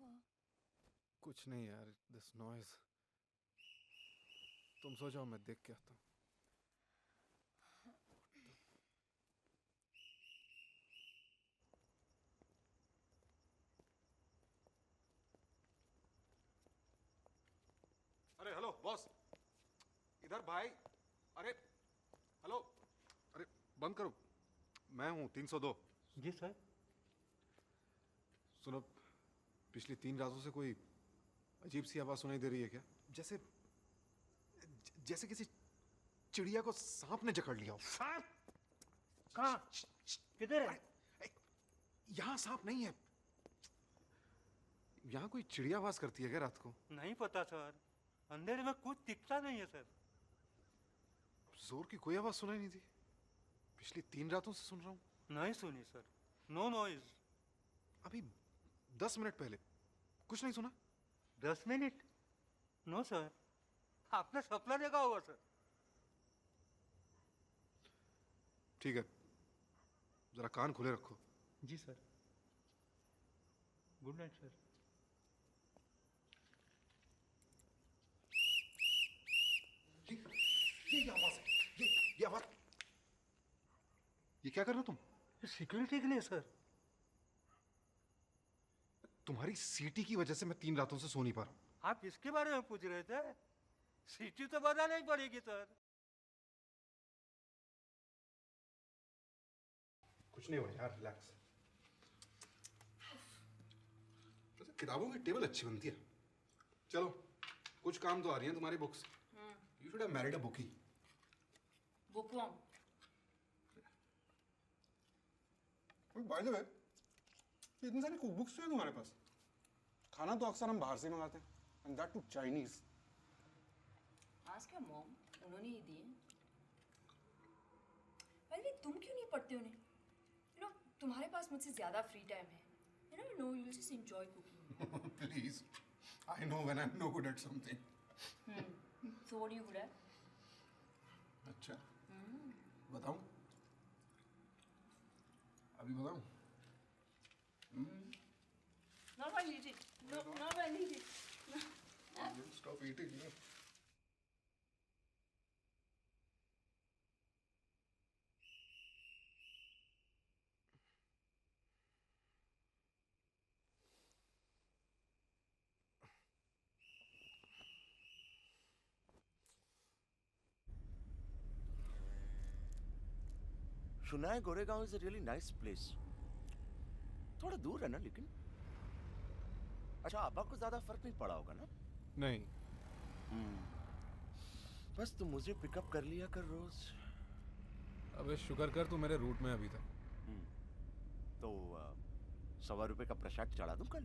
हुआ? कुछ नहीं यार, दिस नॉइज। तुम सो जाओ, मैं देख के आता हूँ। अरे हेलो बॉस, इधर भाई। अरे हेलो, अरे बंद करो। मैं हूँ 302। जी सर। सुनो, पिछली 3 रातों से कोई अजीब सी आवाज सुनाई दे रही है क्या? जैसे जैसे किसी चिड़िया को सांप ने जकड़ लिया हो। सांप? कहाँ? किधर है? यहाँ सांप नहीं है। यहाँ कोई चिड़िया आवाज करती है क्या रात को? नहीं पता सर, अंधेरे में कुछ दिखता नहीं है सर। जोर की कोई आवाज सुनाई नहीं दी। पिछली 3 रातों से सुन रहा हूँ। नहीं सुनी सर, नो नॉइज। अभी 10 मिनट पहले कुछ नहीं सुना? 10 मिनट? नो सर, आपने सपना देखा होगा सर। ठीक है, जरा कान खुले रखो। जी सर। Good night sir. ये आवाज है, ये आवाज। ये क्या कर रहे हो तुम? सिक्योरिटी के लिए सर। तुम्हारी सीटी की वजह से मैं 3 रातों से सो नहीं पा रहा हूं। आप इसके बारे में पूछ रहे थे? सीटी तो बताना ही पड़ेगी सर। कुछ नहीं हुआ यार, रिलैक्स। किताबों की टेबल अच्छी बनती है। चलो, कुछ काम तो आ रही हैं तुम्हारी books. You should have married a bookie. Bookworm. By the way, इतनी सारी कुक बुक्स क्यों है तुम्हारे पास? खाना तो अक्सर हम बाहर से मंगाते हैं, and that too Chinese. Ask your mom, उन्होंने ही दिए। पहले तुम क्यों नहीं पढ़ते उन्हें? यू नो, तुम्हारे पास मुझसे ज्यादा फ्री टाइम है। You never know, you'll just enjoy cooking. Please, I know when I am no good at something. So what are you good at? अच्छा, बताऊं? अभी बताऊं? Not while eating. No, not while eating. Stop eating. सुना है Goregaon is a really nice place. थोड़ा दूर है ना लेकिन। अच्छा, आपा को ज्यादा फर्क नहीं पड़ा होगा ना? नहीं। बस तुम मुझे पिकअप कर लिया कर रोज। अबे शुक्र कर तू मेरे रूट में अभी तक। तो 100 रुपए का प्रसाद चढ़ा दूं कल?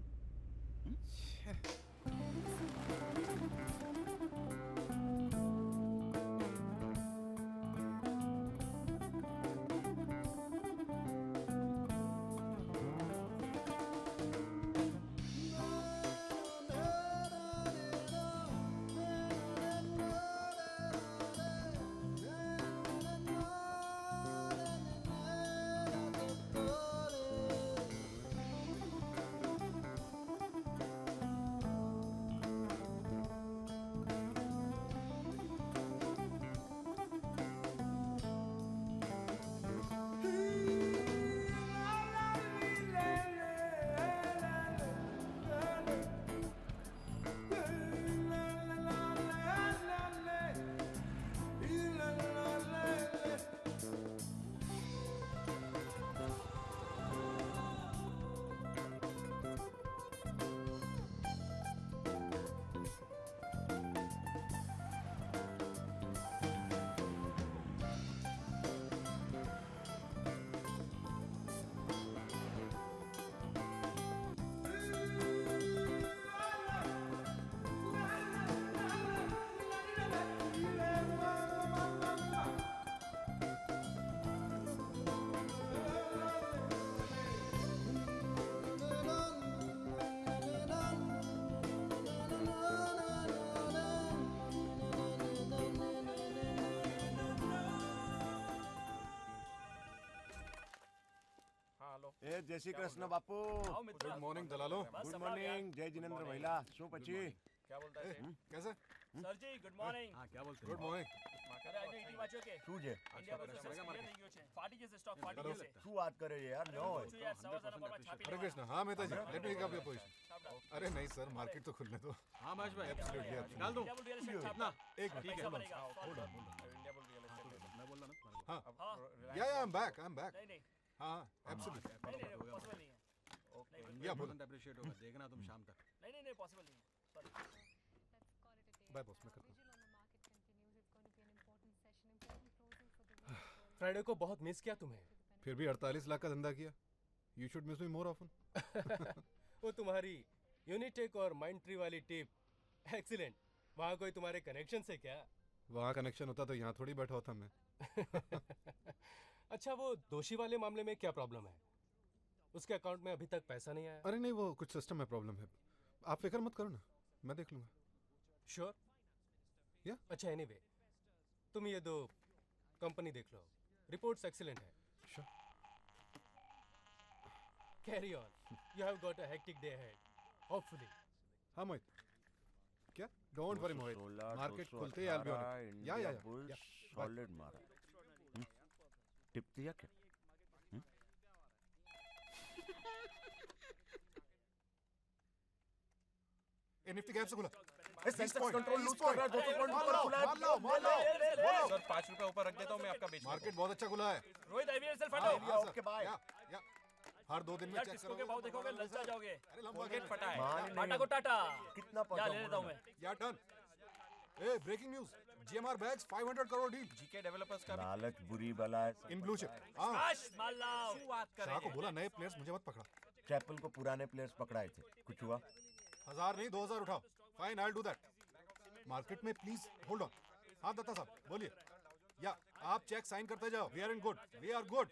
ए जय श्री कृष्ण बापू. गुड मॉर्निंग दलालों. Good morning. जय जिनेंद्र महिला. શું પછી? क्या बोलता है सेठ? कैसे? सर जी गुड मॉर्निंग. हाँ क्या बोलते गुड मॉर्निंग. अरे આજે ઈટી વાંચ્યો કે શું છે? ઇન્ડિયા પર સસ્તો થઈ ગયો છે. ફાટી જશે સ્ટોક ફાટી જશે. શું વાત કરે છે યાર? નો છું યાર સવારના નંબરમાં છાપી हरे कृष्ण. हाँ Mehta ji, let me take up your position. अरे नहीं सर, मार्केट तो खुलने दो. हाँ महेश भाई Absolutely, डाल दूं इंडिया बुल रियल एस्टेट कितना छापना. एक मिनट. ठीक है बनेगा. Hold on India bull real estate. मैं बोल रहा ना तुम्हारे को. हाँ. हाँ या आई एम बैक. नहीं नहीं हाँ एब्सोल्युटली. नहीं पॉसिबल नहीं है. या बोलो. अप्रिशिएट होगा देखना तुम शाम तक. नहीं पॉसिबल नहीं है. सॉरी. बाय बॉस, मैं करता हूँ. फ्राइडे को बहुत मिस किया तुम्हें. फिर भी 48 लाख का धंधा किया. You should miss me more often. वो तुम्हारी यूनिटेक और माइंड ट्री वाली टिप एक्सीलेंट. वहाँ कोई तुम्हारे कनेक्शन से क्या? वहाँ कनेक्शन होता तो यहाँ थोड़ी बैठा होता मैं. अच्छा वो दोषी वाले मामले में क्या प्रॉब्लम है? उसके अकाउंट में अभी तक पैसा नहीं आया. अरे नहीं, वो कुछ सिस्टम में प्रॉब्लम है. आप फिक्र मत करो ना, मैं देख लूंगा. श्योर? या? अच्छा एनीवे तुम ये दो कंपनी देख लो. रिपोर्ट्स एक्सीलेंट है. Sure. Carry on. You have got a hectic day ahead. Hopefully. हाँ मोहित. क्या? Don't worry Mohit. मार्केट खुलते ही I'll be on it. या. सॉलिड मारा. टिप दिया क्या? ए निफ्टी गैप से खुला. कंट्रोल लूज कर रहा है. 200 पॉइंट ऊपर खुला है. मान लो. सर 5 रुपए ऊपर रख देता हूँ मैं आपका बेच. मार्केट बहुत अच्छा खुला है. रोहित आईवीएसएल हाँ, फटो. हाँ, सर. Okay, bye. या. हर 2 दिन में यार चेक किसको के भाव देखोगे ललचा जाओगे. अरे लंबा मार्केट कर. फटा मान है. नहीं. टाटा को टाटा. कितना क्या पैसा ले लेता हूँ मैं. Yeah done. A breaking news. GMR bags 500 crore deal GK developers का लालच बुरी बला है. In blue chip. हाँ. आश माल लाओ. बात कर शाह को बोला नए प्लेयर्स मुझे मत पकड़ा. चैपल को पुराने प्लेयर्स पकड़ाए थे. कुछ हुआ? 1000 नहीं 2000 उठाओ. Fine, I will do that. Market में प्लीज होल्ड ऑन. हाँ दत्ता साहब बोलिए. या आप चेक साइन करते जाओ. We are in good. We are good.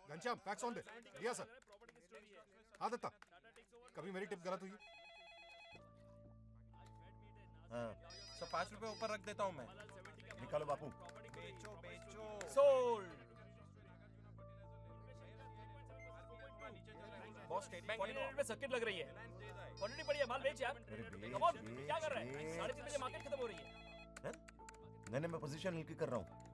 Ghanshyam fax on the. दिया सर. हाँ दत्ता, कभी मेरी टिप गलत हुई? हाँ. सर 5 रुपए ऊपर रख देता हूँ मैं. निकालो बापू. बेचो सोल्ड. बॉस स्टेट बैंक में सर्किट लग रही है. क्वांटिटी बढ़ी है. माल बेच यार. Come on. क्या कर रहा है? 3:30 बजे मार्केट खत्म हो रही है. नहीं मैं पोजीशन हल्की कर रहा हूँ.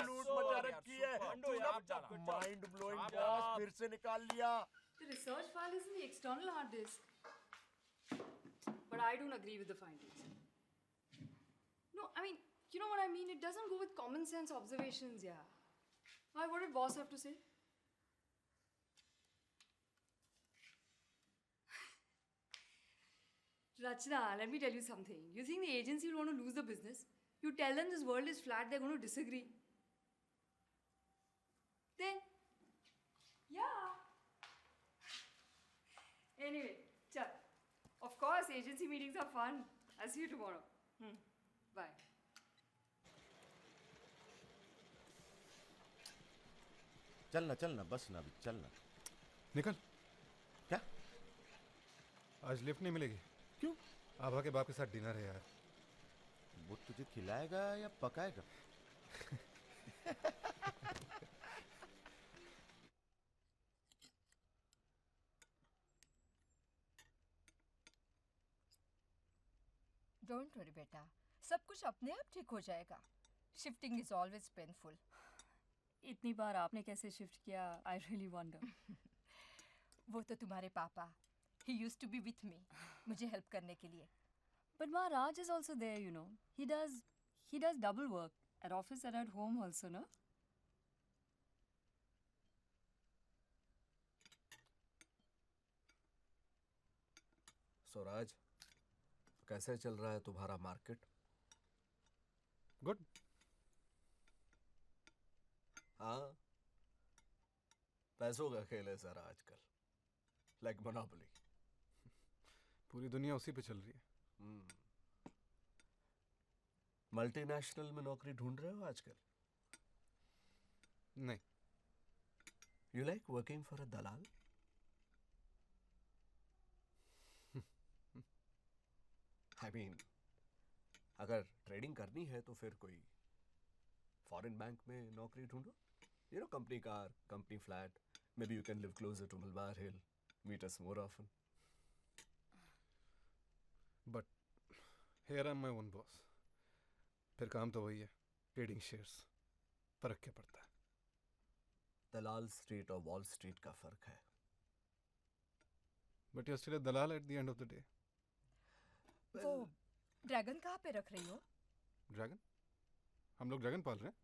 लूट मचा रखी है. Mind blowing boss. फिर से निकाल लिया. The research file is in the external hard disk. But I don't agree with the findings. No, I mean, you know what I mean? It doesn't go with common sense observations, yeah. Why, what did boss have to say? Rachna, let me tell you something. You think the agency will want to lose the business? You tell them this world is flat, they're going to disagree. Then, yeah. Anyway, chal. Of course, agency meetings are fun. I'll see you tomorrow. Bye. चलना बस ना. अभी चलना. निकल. क्या? आज lift नहीं मिलेगी. क्यों? आभा के बाप के साथ डिनर है यार. वो तुझे खिलाएगा या पकाएगा? डोंट वरी बेटा, सब कुछ अपने आप ठीक हो जाएगा. Shifting is always painful. इतनी बार आपने कैसे शिफ्ट किया? I really wonder. वो तो तुम्हारे पापा, he used to be with me, मुझे हेल्प करने के लिए. But Ma Raj is also there, you know. He does double work at office and at home also, no? Swaraj, कैसे चल रहा है तुम्हारा मार्केट? गुड. हाँ, पैसों का खेल है सर आजकल. Like monopoly. पूरी दुनिया उसी पे चल रही है. मल्टीनेशनल में नौकरी ढूंढ रहे हो आजकल? नहीं. You like working for a Dalal? I mean, अगर ट्रेडिंग करनी है तो फिर कोई फॉरेन बैंक में नौकरी ढूंढो. You know, company car, company flat. Maybe you can live closer to Malabar Hill, meet us more often. But here I am my own boss. फिर काम तो वही है, ट्रेडिंग शेयर्स. फर्क क्या पड़ता है? दलाल स्ट्रीट और वॉल स्ट्रीट का फर्क है. But you still a Dalal at the end of the day. वो ड्रैगन कहाँ पे रख रही हो? ड्रैगन? हम लोग ड्रैगन पाल रहे हैं.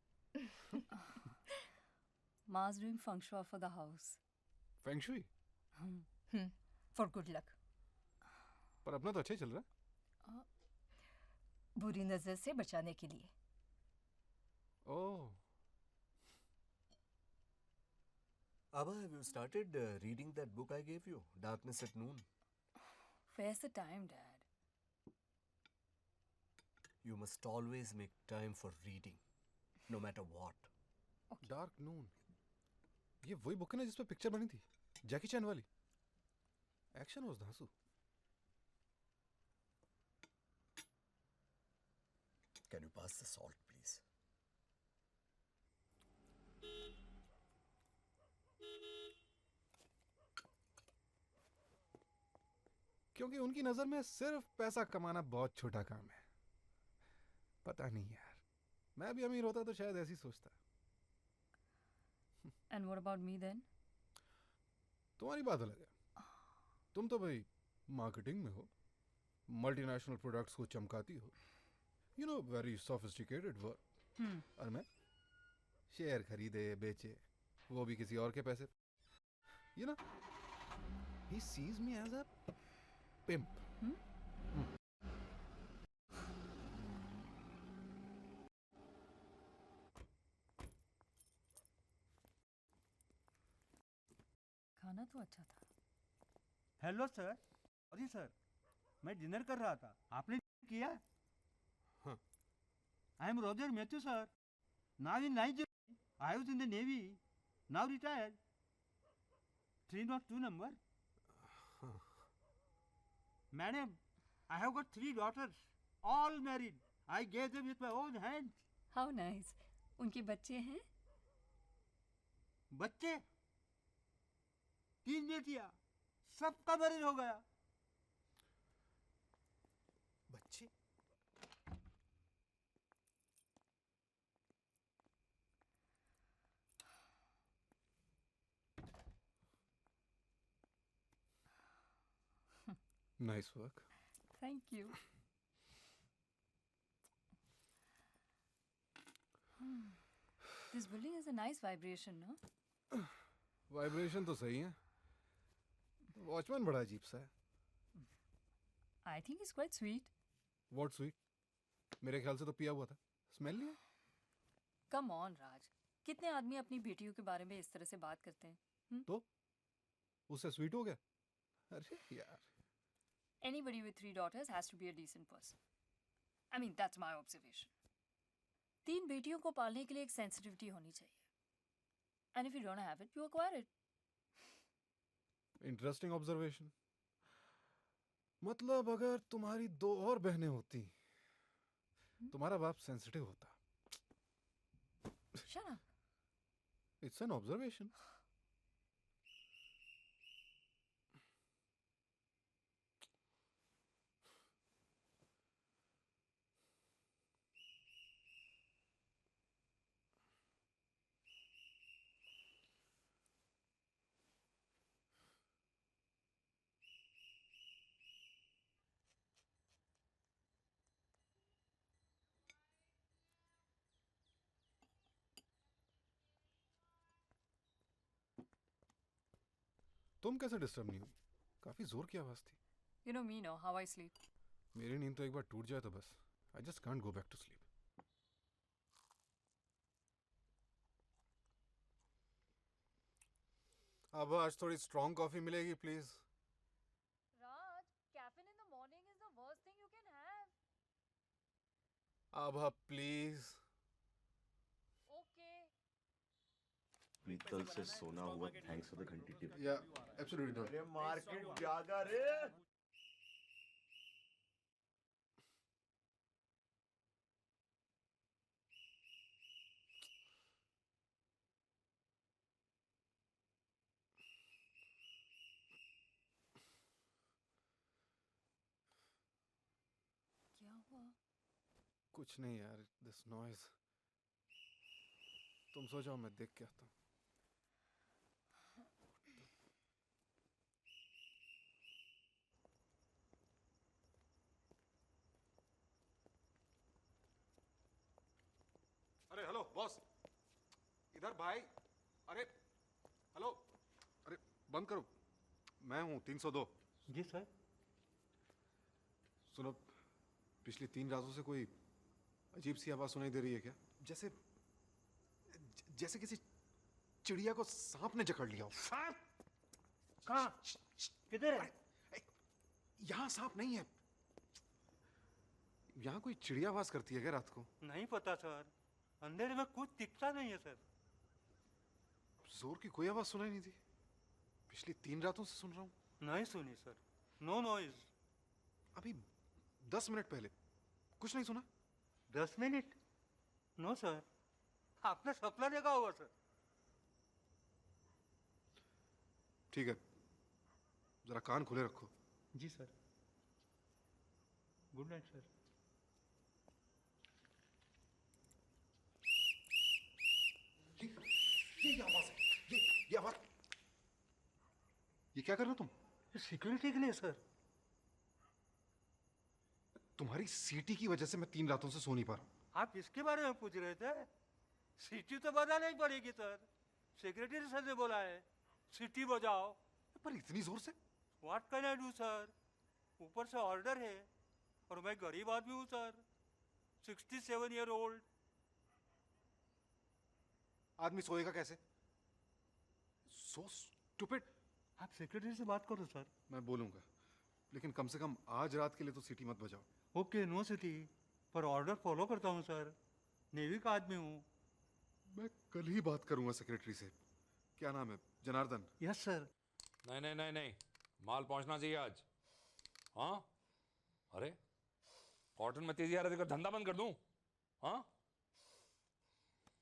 Ma's doing feng shui for the house. Feng shui. For good luck. पर अपना तो अच्छा ही चल रहा है. बुरी नजर से बचाने के लिए. ओह. Abba, have you started reading that book I gave you, Darkness at Noon? Where's the time, Dad? You must always make time for reading, no matter what. Dark noon. ये वही बुक है ना जिसपे पिक्चर बनी थी, Jackie Chan वाली. Action was धांसू. Can you pass the salt, please? क्योंकि उनकी नजर में सिर्फ पैसा कमाना बहुत छोटा काम है. पता नहीं यार, मैं भी अमीर होता तो शायद ऐसी सोचता. And what about me then? तुम्हारी बात अलग है. तुम तो भाई मार्केटिंग में हो, मल्टीनेशनल प्रोडक्ट्स को चमकाती हो. You know, very sophisticated work. और मैं शेयर खरीदे बेचे, वो भी किसी और के पैसे. You know, he sees me as a pimp. खाना तो अच्छा था. Hello sir. सॉरी सर, मैं डिनर कर रहा था. आपने किया? हाँ. I am Roger Matthew sir. Now in Nigeria. I was in the navy. Now retired. 302 number. Madam, I have got 3 daughters, all married. I gave them with my own hands. How nice. उनके बच्चे हैं? बच्चे 3 बेटियां, सबका marriage हो गया. बच्चे? Nice work. Thank you. This building has a nice vibration, no? Vibration तो सही है. वॉचमैन बड़ा अजीब सा है. I think he's quite sweet. What sweet? मेरे ख्याल से तो पिया हुआ था. स्मेल नहीं है? Come on, Raj. कितने आदमी अपनी बेटियों के बारे में इस तरह से बात करते हैं? तो उससे स्वीट हो गया? अरे यार. Anybody with 3 daughters has to be a decent person. I mean, that's my observation. 3 बेटियों को पालने के लिए एक sensitivity होनी चाहिए. And if you don't have it, you acquire it. Interesting observation. मतलब अगर तुम्हारी 2 और बहनें होती, तुम्हारा बाप सेंसिटिव होता. Shut up. It's an observation. तुम कैसे डिस्टर्ब नहीं हुई? काफी जोर की आवाज थी. You know me, no? How I sleep. मेरी नींद तो एक बार टूट जाए तो बस. I just can't go back to sleep. अब आज थोड़ी स्ट्रॉन्ग कॉफी मिलेगी please. Raj, caffeine in the morning is the worst thing you can have. अब प्लीज. Okay. पीतल से सोना हुआ. थैंक्स फॉर द घंटी टिप. या एब्सोल्युटली डन. अरे मार्केट जागा रे. कुछ नहीं यार, दिस नॉइज। तुम सो जाओ, मैं देख के आता हूँ। अरे हेलो बॉस, इधर भाई। अरे हेलो, अरे बंद करो। मैं हूँ 302। जी सर। सुनो, पिछली 3 रातों से कोई अजीब सी आवाज सुनाई दे रही है क्या? जैसे जैसे किसी चिड़िया को सांप ने जकड़ लिया हो। सांप? कहाँ? किधर है? यहाँ सांप नहीं है। यहाँ कोई चिड़िया आवाज करती है क्या रात को? नहीं पता सर, अंधेरे में कुछ दिखता नहीं है सर। जोर की कोई आवाज सुनाई नहीं दी। पिछली 3 रातों से सुन रहा हूँ। नहीं सुनी सर, नो नॉइज। अभी 10 मिनट पहले कुछ नहीं सुना? 10 मिनट? नो सर, आपने सपना देखा होगा सर। ठीक है, जरा कान खुले रखो। जी सर। Good night sir. ये आवाज है, ये आवाज। ये क्या कर रहे हो तुम? सिक्योरिटी के लिए सर। तुम्हारी सीटी की वजह से मैं 3 रातों से सो नहीं पा रहा हूं। आप इसके बारे में पूछ रहे थे? सीटी तो बजाना ही पड़ेगी सर, सेक्रेटरी सर ने बोला है सीटी बजाओ। पर इतनी जोर से? What can I do sir, ऊपर से ऑर्डर है और मैं गरीब आदमी हूँ सर, 67 ईयर ओल्ड। आदमी सोएगा कैसे? So stupid. आप सेक्रेटरी से बात करो सर। मैं बोलूंगा, लेकिन कम से कम आज रात के लिए तो सीटी मत बजाओ। ओके, नो सिटी, पर ऑर्डर फॉलो करता हूँ सर, नेवी का आदमी हूँ। मैं कल ही बात करूंगा सेक्रेटरी से। क्या नाम है? जनार्दन। Yes sir. नहीं नहीं नहीं नहीं, माल पहुंचना चाहिए आज। हाँ, अरे कॉटन में तेजी आ रही है, धंधा बंद कर दूं? हाँ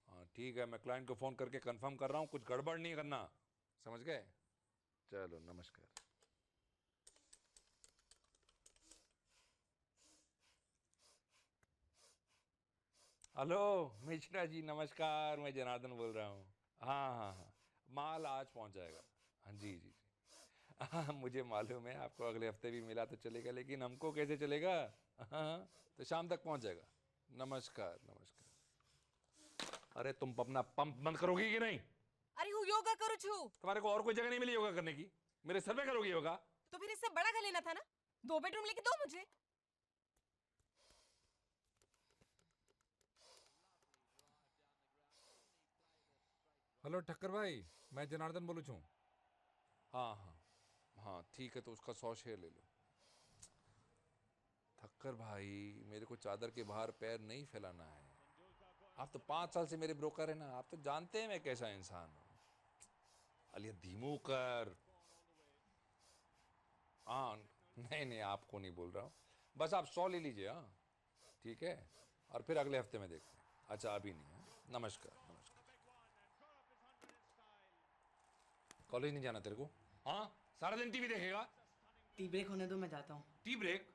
हाँ ठीक है, मैं क्लाइंट को फोन करके कंफर्म कर रहा हूँ, कुछ गड़बड़ नहीं करना, समझ गए? चलो नमस्कार। हेलो मिश्रा जी, नमस्कार, मैं जनार्दन बोल रहा हूँ। हाँ हाँ हाँ, माल आज पहुँच जाएगा। हाँ जी जी। हाँ मुझे मालूम है, आपको अगले हफ्ते भी मिला तो चलेगा, लेकिन हमको कैसे चलेगा? हाँ तो शाम तक पहुँच जाएगा। नमस्कार नमस्कार। अरे तुम अपना पंप बंद करोगी कि नहीं? अरे હું યોગા કરું છું। तुम्हारे को और कोई जगह नहीं मिली योगा करने की? मेरे सर पे करोगी योगा? तो फिर इससे बड़ा घर लेना था ना, 2 बेडरूम लेके दो मुझे। हेलो ठक्कर भाई, मैं जनार्दन बोलूँ छूँ। हाँ हाँ हाँ ठीक है, तो उसका 100 शेयर ले लो। ठक्कर भाई, मेरे को चादर के बाहर पैर नहीं फैलाना है। आप तो 5 साल से मेरे ब्रोकर हैं ना, आप तो जानते हैं मैं कैसा इंसान हूँ। अलिया धीमू कर। हाँ नहीं नहीं, आपको नहीं बोल रहा हूँ, बस आप 100 ले लीजिए। हाँ ठीक है, और फिर अगले हफ्ते में देखते हैं। अच्छा अभी नहीं है। नमस्कार नमस्कार। कॉलेज नहीं जाना तेरे को? हाँ सारा दिन टीवी देखेगा? टी ब्रेक होने दो, मैं जाता हूँ। Tea break?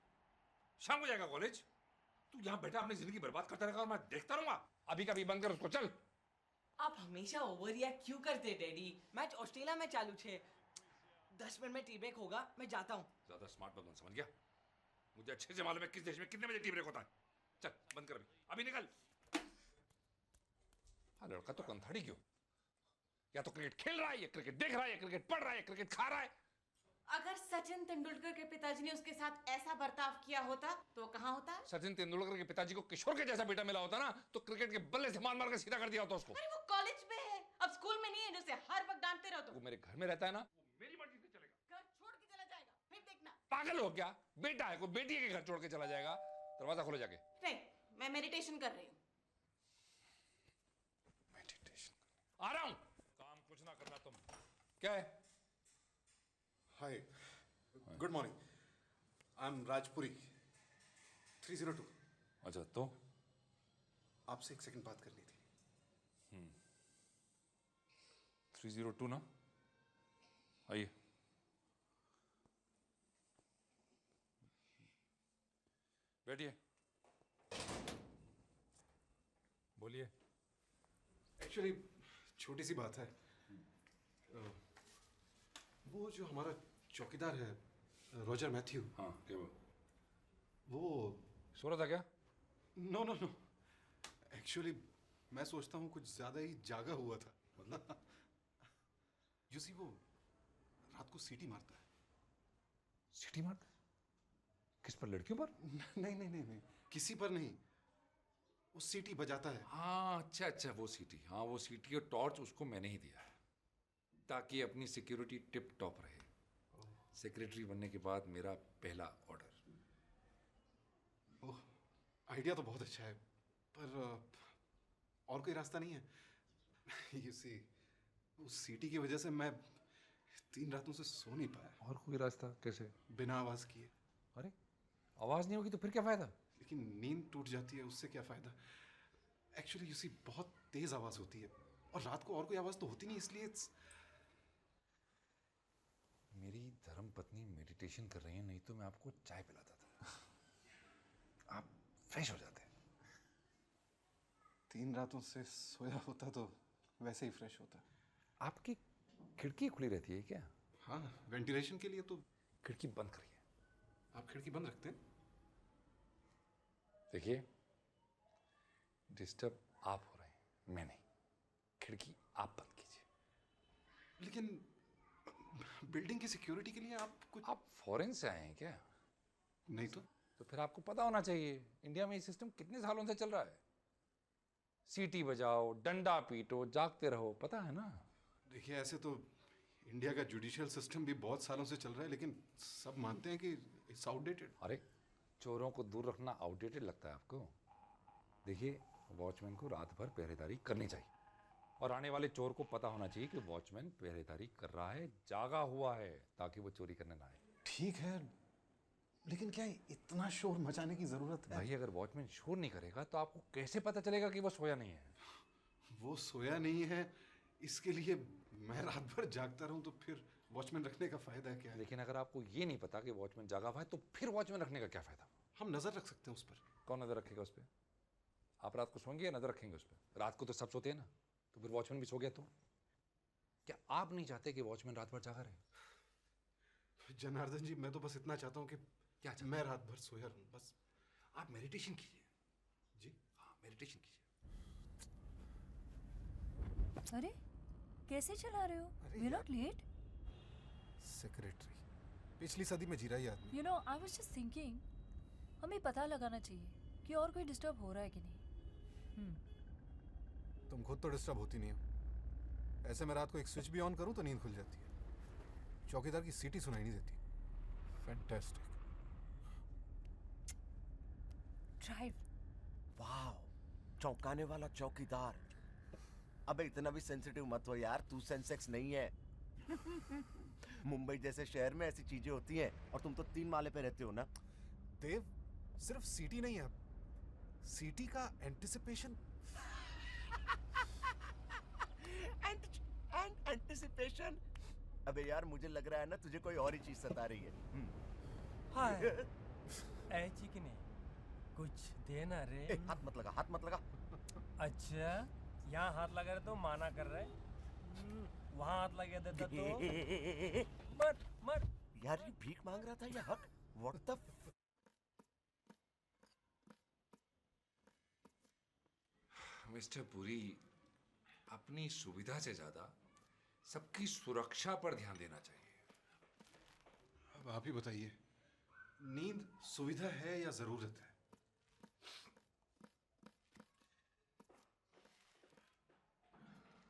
शाम को जाएगा कॉलेज? तू यहाँ बैठा अपनी जिंदगी बर्बाद करता रहेगा और मैं देखता रहूंगा? अभी का अभी बंद कर उसको, चल। आप हमेशा ओवर रिएक्ट क्यों करते हैं डैडी? मैच ऑस्ट्रेलिया में चालू छे, 10 मिनट में टी ब्रेक होगा, मैं जाता हूँ। ज्यादा स्मार्ट बन, समझ गया? मुझे अच्छे से मालूम है किस देश में कितने बजे टी ब्रेक होता है। चल बंद कर अभी निकल। हाँ लड़का तो कंथाड़ी क्यों? या तो क्रिकेट खेल रहा है, या क्रिकेट देख रहा है, या क्रिकेट पढ़ रहा है, या क्रिकेट खा रहा है। अगर सचिन तेंदुलकर के पिताजी ने उसके साथ ऐसा बर्ताव किया होता तो वो कहाँ होता? सचिन तेंदुलकर के पिताजी को किशोर के जैसा बेटा मिला होता ना, तो क्रिकेट के बल्ले से मार मार के सीधा कर दिया होता उसको। अरे वो कॉलेज में है, अब स्कूल में नहीं है, जैसे हर वक्त डांटते रहो। वो मेरे घर में रहता है ना, मेरी मर्जी से चलेगा। घर छोड़ के चला जाएगा, फिर देखना। पागल हो क्या? बेटा है, कोई बेटी के घर छोड़ के चला जाएगा? दरवाजा खोलो जाके। नहीं, मैं मेडिटेशन कर रही हूँ। मेडिटेशन? आ रहा हूँ। काम कुछ ना करना तुम। क्या है? Hi, good morning, I am Rajpuri, 302। अच्छा तो आपसे 1 सेकंड बात करनी थी। 302 ना, आइए। बैठिए। बोलिए। एक्चुअली छोटी सी बात है। वो जो हमारा चौकीदार है रॉजर मैथ्यू। हाँ क्या वो सो रहा था क्या? नो नो नो, एक्चुअली मैं सोचता हूँ कुछ ज्यादा ही जागा हुआ था। मतलब यू सी वो रात को सीटी मारता है। सीटी मारता है? किस पर, लड़कियों पर? नहीं नहीं नहीं नहीं, किसी पर नहीं, वो सीटी बजाता है। हाँ अच्छा अच्छा, वो सीटी, हाँ वो सीटी और टॉर्च उसको मैंने ही दिया है ताकि अपनी सिक्योरिटी टिप टॉप रहे। सेक्रेटरी बनने के बाद मेरा पहला ऑर्डर। ओह, आइडिया तो बहुत अच्छा है, पर और कोई रास्ता नहीं है। यू सी उस सीटी की वजह से मैं 3 रातों से सो नहीं पाया। और कोई रास्ता कैसे? बिना आवाज किए। अरे आवाज नहीं होगी तो फिर क्या फायदा? लेकिन नींद टूट जाती है, उससे क्या फायदा? एक्चुअली यू सी बहुत तेज आवाज होती है और रात को और कोई आवाज तो होती नहीं, इसलिए मेरी धर्म पत्नी मेडिटेशन कर रही है, नहीं तो मैं आपको चाय पिलाता था। आप फ्रेश हो जाते। 3 रातों से सोया होता तो वैसे ही फ्रेश होता। आपकी खिड़की खुली रहती है क्या? हाँ, वेंटिलेशन के लिए तो। खिड़की बंद करिए। आप खिड़की बंद रखते हैं? देखिए, डिस्टर्ब आप हो रहे हैं, मैं नहीं। खिड़की आप बंद कीजिए। लेकिन बिल्डिंग की सिक्योरिटी के लिए आप कुछ। आप फॉरेन से आए हैं क्या? नहीं तो फिर आपको पता होना चाहिए इंडिया में ये सिस्टम कितने सालों से चल रहा है। सीटी बजाओ, डंडा पीटो, जागते रहो, पता है ना? देखिए, ऐसे तो इंडिया का जुडिशियल सिस्टम भी बहुत सालों से चल रहा है, लेकिन सब मानते हैं कि इट्स आउटडेटेड। अरे चोरों को दूर रखना आउटडेटेड लगता है आपको? देखिए, वॉचमैन को रात भर पहरेदारी करनी चाहिए और आने वाले चोर को पता होना चाहिए कि वॉचमैन पहरेदारी कर रहा है, जागा हुआ है, ताकि वो चोरी करने ना आए। ठीक है, लेकिन क्या इतना शोर मचाने की जरूरत है? भाई अगर वॉचमैन शोर नहीं करेगा तो आपको कैसे पता चलेगा कि वो सोया नहीं है? वो सोया नहीं है, इसके लिए मैं रात भर जागता रहूं तो फिर वॉचमैन रखने का फायदा क्या है? लेकिन अगर आपको ये नहीं पता कि वॉचमैन जागा हुआ है तो फिर वॉचमैन रखने का क्या फायदा? हम नजर रख सकते हैं उस पर। कौन नजर रखेगा उस पर? आप रात को सोएंगे या नजर रखेंगे उस पर? रात को तो सब सोते हैं ना, तो फिर वॉचमैन भी सो गया तो क्या आप नहीं चाहते कि वॉचमैन रात भर जागा रहे? जनार्दन जी, मैं तो बस इतना चाहता हूँ कि क्या मैं रात भर सोया रहूं, बस। आप मेडिटेशन कीजिए। जी हाँ, मेडिटेशन कीजिए। अरे कैसे चला रहे हो? We're not late. सेक्रेटरी पिछली सदी में जी रहा है आदमी। You know, I was just thinking, हमें पता लगाना चाहिए कि और कोई डिस्टर्ब हो रहा है कि नहीं। तुम खुद तो डिस्टर्ब होती नहीं हो। ऐसे में रात को एक स्विच भी ऑन करूं तो नींद खुल जाती है। चौकीदार की सीटी सुनाई नहीं देती। फैंटास्टिक। ड्राइव। वाह, चौंकाने वाला चौकीदार। अबे इतना भी सेंसिटिव मत हो यार, तू सेंसेक्स नहीं है। मुंबई जैसे शहर में ऐसी चीजें होती हैं और तुम तो 3 माले पे रहते हो ना। देव, सिर्फ सीटी नहीं है, सीटी का एंटिसिपेशन। एंटिसिपेशन? अबे यार, मुझे लग रहा है ना तुझे कोई और ही चीज सता रही है। हाय ऐची कि नहीं, कुछ देना रे। हाथ मत लगा, हाथ मत लगा। अच्छा, यहाँ हाथ लगा रहे तो माना कर रहे, वहाँ हाथ लगा देता तो मर मर। यार ये भीख मांग रहा था या हक? What the मिस्टर पुरी, अपनी सुविधा से ज्यादा सबकी सुरक्षा पर ध्यान देना चाहिए। अब आप ही बताइए, नींद सुविधा है या जरूरत है?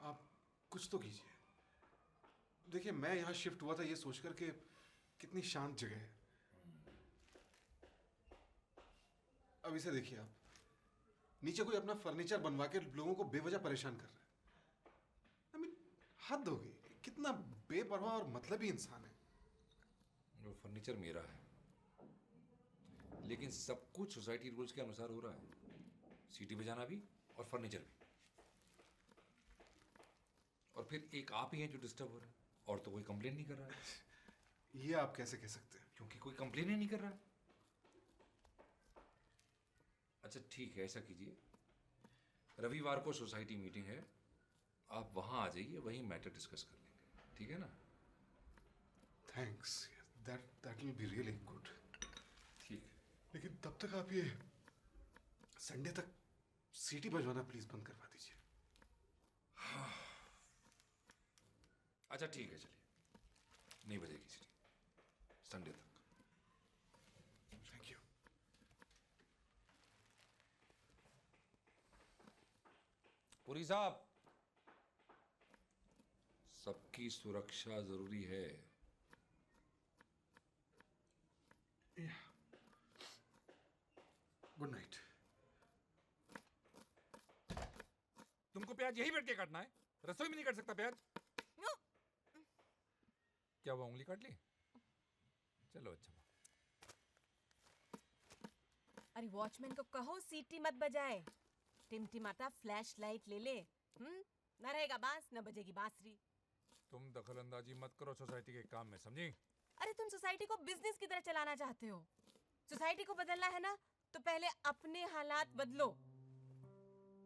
आप कुछ तो कीजिए। देखिए, मैं यहां शिफ्ट हुआ था ये सोचकर के कितनी शांत जगह है। अब इसे देखिए, आप नीचे कोई अपना फर्नीचर बनवा के लोगों को बेवजह परेशान कर रहा है। I mean, हद हो गई। कितना बेपरवाह और मतलबी इंसान है। वो फर्नीचर मेरा है, लेकिन सब कुछ सोसाइटी रूल्स के अनुसार हो रहा है। सीटी बजाना भी और फर्नीचर भी। और फिर एक आप ही हैं जो डिस्टर्ब हो रहे हैं, और तो कोई कंप्लेन नहीं कर रहा है। ये आप कैसे कह सकते हैं? क्योंकि कोई कंप्लेन ही नहीं कर रहा है। अच्छा ठीक है, ऐसा कीजिए, रविवार को सोसाइटी मीटिंग है, आप वहाँ आ जाइए, वहीं मैटर डिस्कस कर लेंगे, ठीक है ना? Thanks, that will be really good. ठीक है। लेकिन तब तक आप ये संडे तक सीटी बजवाना प्लीज बंद करवा दीजिए। अच्छा ठीक है, चलिए, नहीं बजेगी सीटी संडे तक। Thank you. पुरी साहब, सबकी सुरक्षा जरूरी है। Good night. तुमको प्याज यही बैठ के काटना है? रसोई में नहीं काट सकता प्याज? क्या वो उंगली काट ली? चलो अच्छा। अरे वॉचमैन को कहो सीटी मत बजाए। टिमटिमाता फ्लैश लाइट ले ले। न रहेगा बांस, न बजेगी बांसुरी। तुम दखल अंदाजी मत करो सोसाइटी के काम में, समझी? अरे तुम सोसाइटी को बिजनेस की तरह चलाना चाहते हो। सोसाइटी को बदलना है ना, तो पहले अपने हालात बदलो।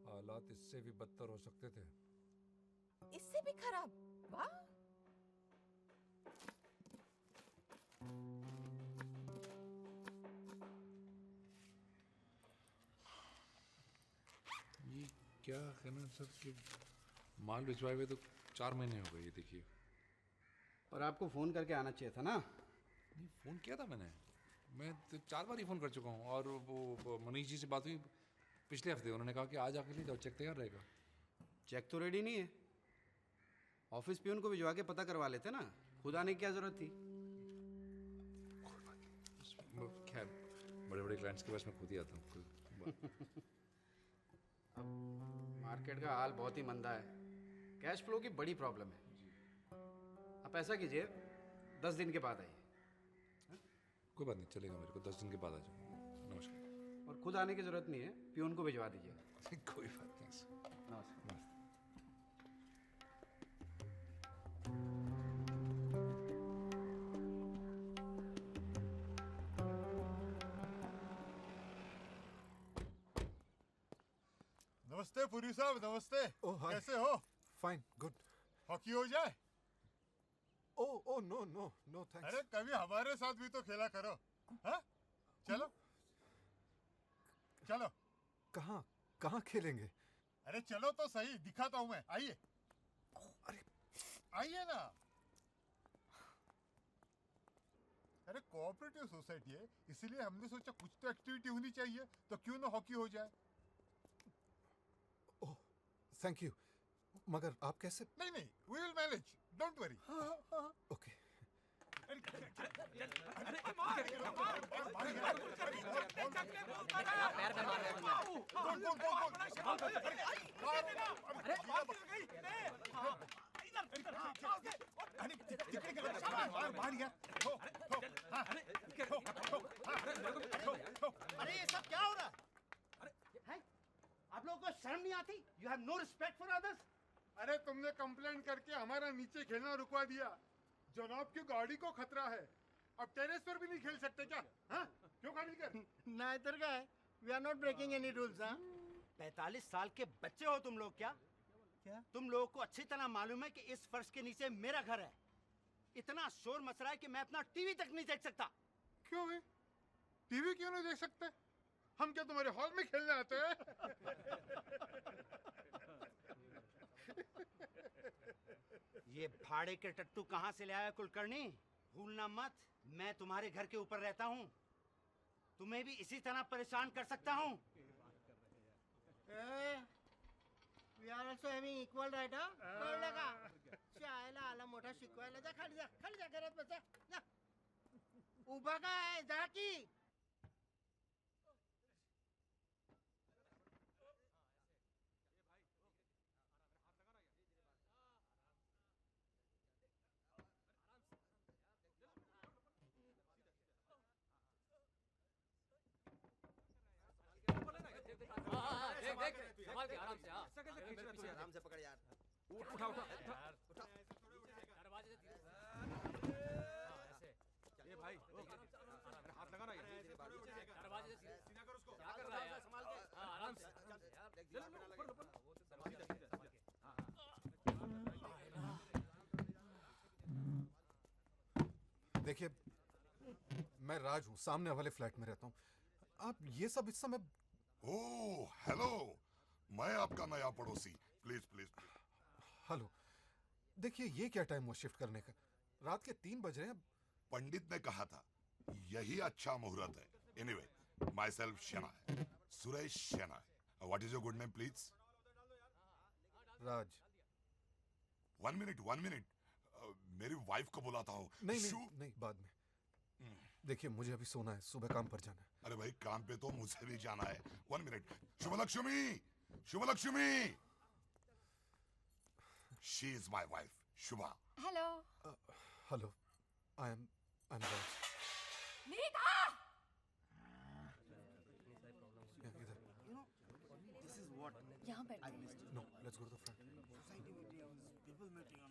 हालात इससे भी बदतर हो सकते थे। इससे भी खराब? वाह। ये क्या है ना सर कि माल भिजवाए हुए तो 4 महीने हो गए, ये देखिए। और आपको फ़ोन करके आना चाहिए था ना? नहीं, फ़ोन किया था मैं तो 4 बार ही फ़ोन कर चुका हूँ। और वो मनीष जी से बात हुई पिछले हफ्ते, उन्होंने कहा कि आज आके ले जाओ, चेक तैयार रहेगा। चेक तो रेडी नहीं है। ऑफिस पियून को भिजवा के पता करवा लेते ना, खुद आने की क्या ज़रूरत थी? खैर, बड़े बड़े क्लाइंट्स के पास मैं खुद ही आता हूँ। अब मार्केट का हाल बहुत ही मंदा है, कैश फ्लो की बड़ी प्रॉब्लम है। आप ऐसा कीजिए, 10 दिन के बाद आइए। कोई बात नहीं, चलेगा, मेरे को 10 दिन के बाद आ जाओ। नमस्कार। और खुद आने की ज़रूरत नहीं है, पियून को भिजवा दीजिए। कोई बात नहीं सर। नमस्कार। नमस्ते पुरी साहब, नमस्ते। कैसे हो? Fine, good. हॉकी हो जाए? Oh no no no thanks. अरे कभी हमारे साथ भी तो खेला करो। हाँ? चलो चलो। कहाँ खेलेंगे? अरे चलो तो सही, दिखाता हूँ मैं। आइए। अरे आइए ना। अरे कोऑपरेटिव सोसाइटी है, इसीलिए हमने सोचा कुछ तो एक्टिविटी होनी चाहिए, तो क्यों ना हॉकी हो जाए। ओह थैंक यू, मगर आप कैसे? नहीं, we will manage, don't worry. Okay. अरे ये सब क्या हो रहा है? आप लोगों को शर्म नहीं आती? You have no respect for others. अरे तुमने कंप्लेंट करके हमारा नीचे खेलना रुकवा दिया। जनाब की गाड़ी को खतरा है, अब टेरेस पर भी नहीं खेल सकते क्या? हाँ? क्यों खाली ना इधर का है, we are not breaking any rules. हाँ, 45 साल के बच्चे हो तुम लोग क्या? तुम लोगों को अच्छी तरह मालूम है कि इस फर्श के नीचे मेरा घर है। इतना शोर मच रहा है कि मैं अपना टीवी तक नहीं देख सकता। क्यों है? टीवी क्यों नहीं देख सकते? हम क्या तुम्हारे हॉल में खेलने आते हैं? ये भाड़े के टट्टू कहाँ से ले आया कुलकर्णी? भूलना मत, मैं तुम्हारे घर के ऊपर रहता हूँ। तुम्हें भी इसी तरह परेशान कर सकता हूँ। We are also having equal right, huh? कळलं का? शाळेला आला मोठा शिकवायला. जा खाली जा घरात बस जा. उभा काय? जा की. देख संभाल के आराम से। आराम से पकड़ यार. उठा दरवाजे से ऐसे। ये भाई हाथ लगा ना, दरवाजे से सीधा कर उसको। क्या कर रहा है यार? संभाल के। आराम से यार, मैं राज हूँ, सामने वाले फ्लैट में रहता हूँ। आप ये सब इस समय। ओह हेलो, मैं आपका नया पड़ोसी। Please please. हेलो, देखिए ये क्या टाइम हुआ शिफ्ट करने का? रात के 3 बज रहे हैं। पंडित ने कहा था यही अच्छा मुहूर्त है। Anyway, myself Shenoy, Suresh Shenoy. What is your good name please? Raj. 1 minute, मेरी वाइफ को बुलाता हूँ। नहीं, बाद में। देखिए मुझे अभी सोना है, सुबह काम पर जाना है। अरे भाई, काम पे तो मुझे भी जाना है। 1 minute. Shubhalakshmi, she is my wife, Shubha. Hello. Hello, I am Raj. Neeta! यहाँ बैठ। No, let's go to the front.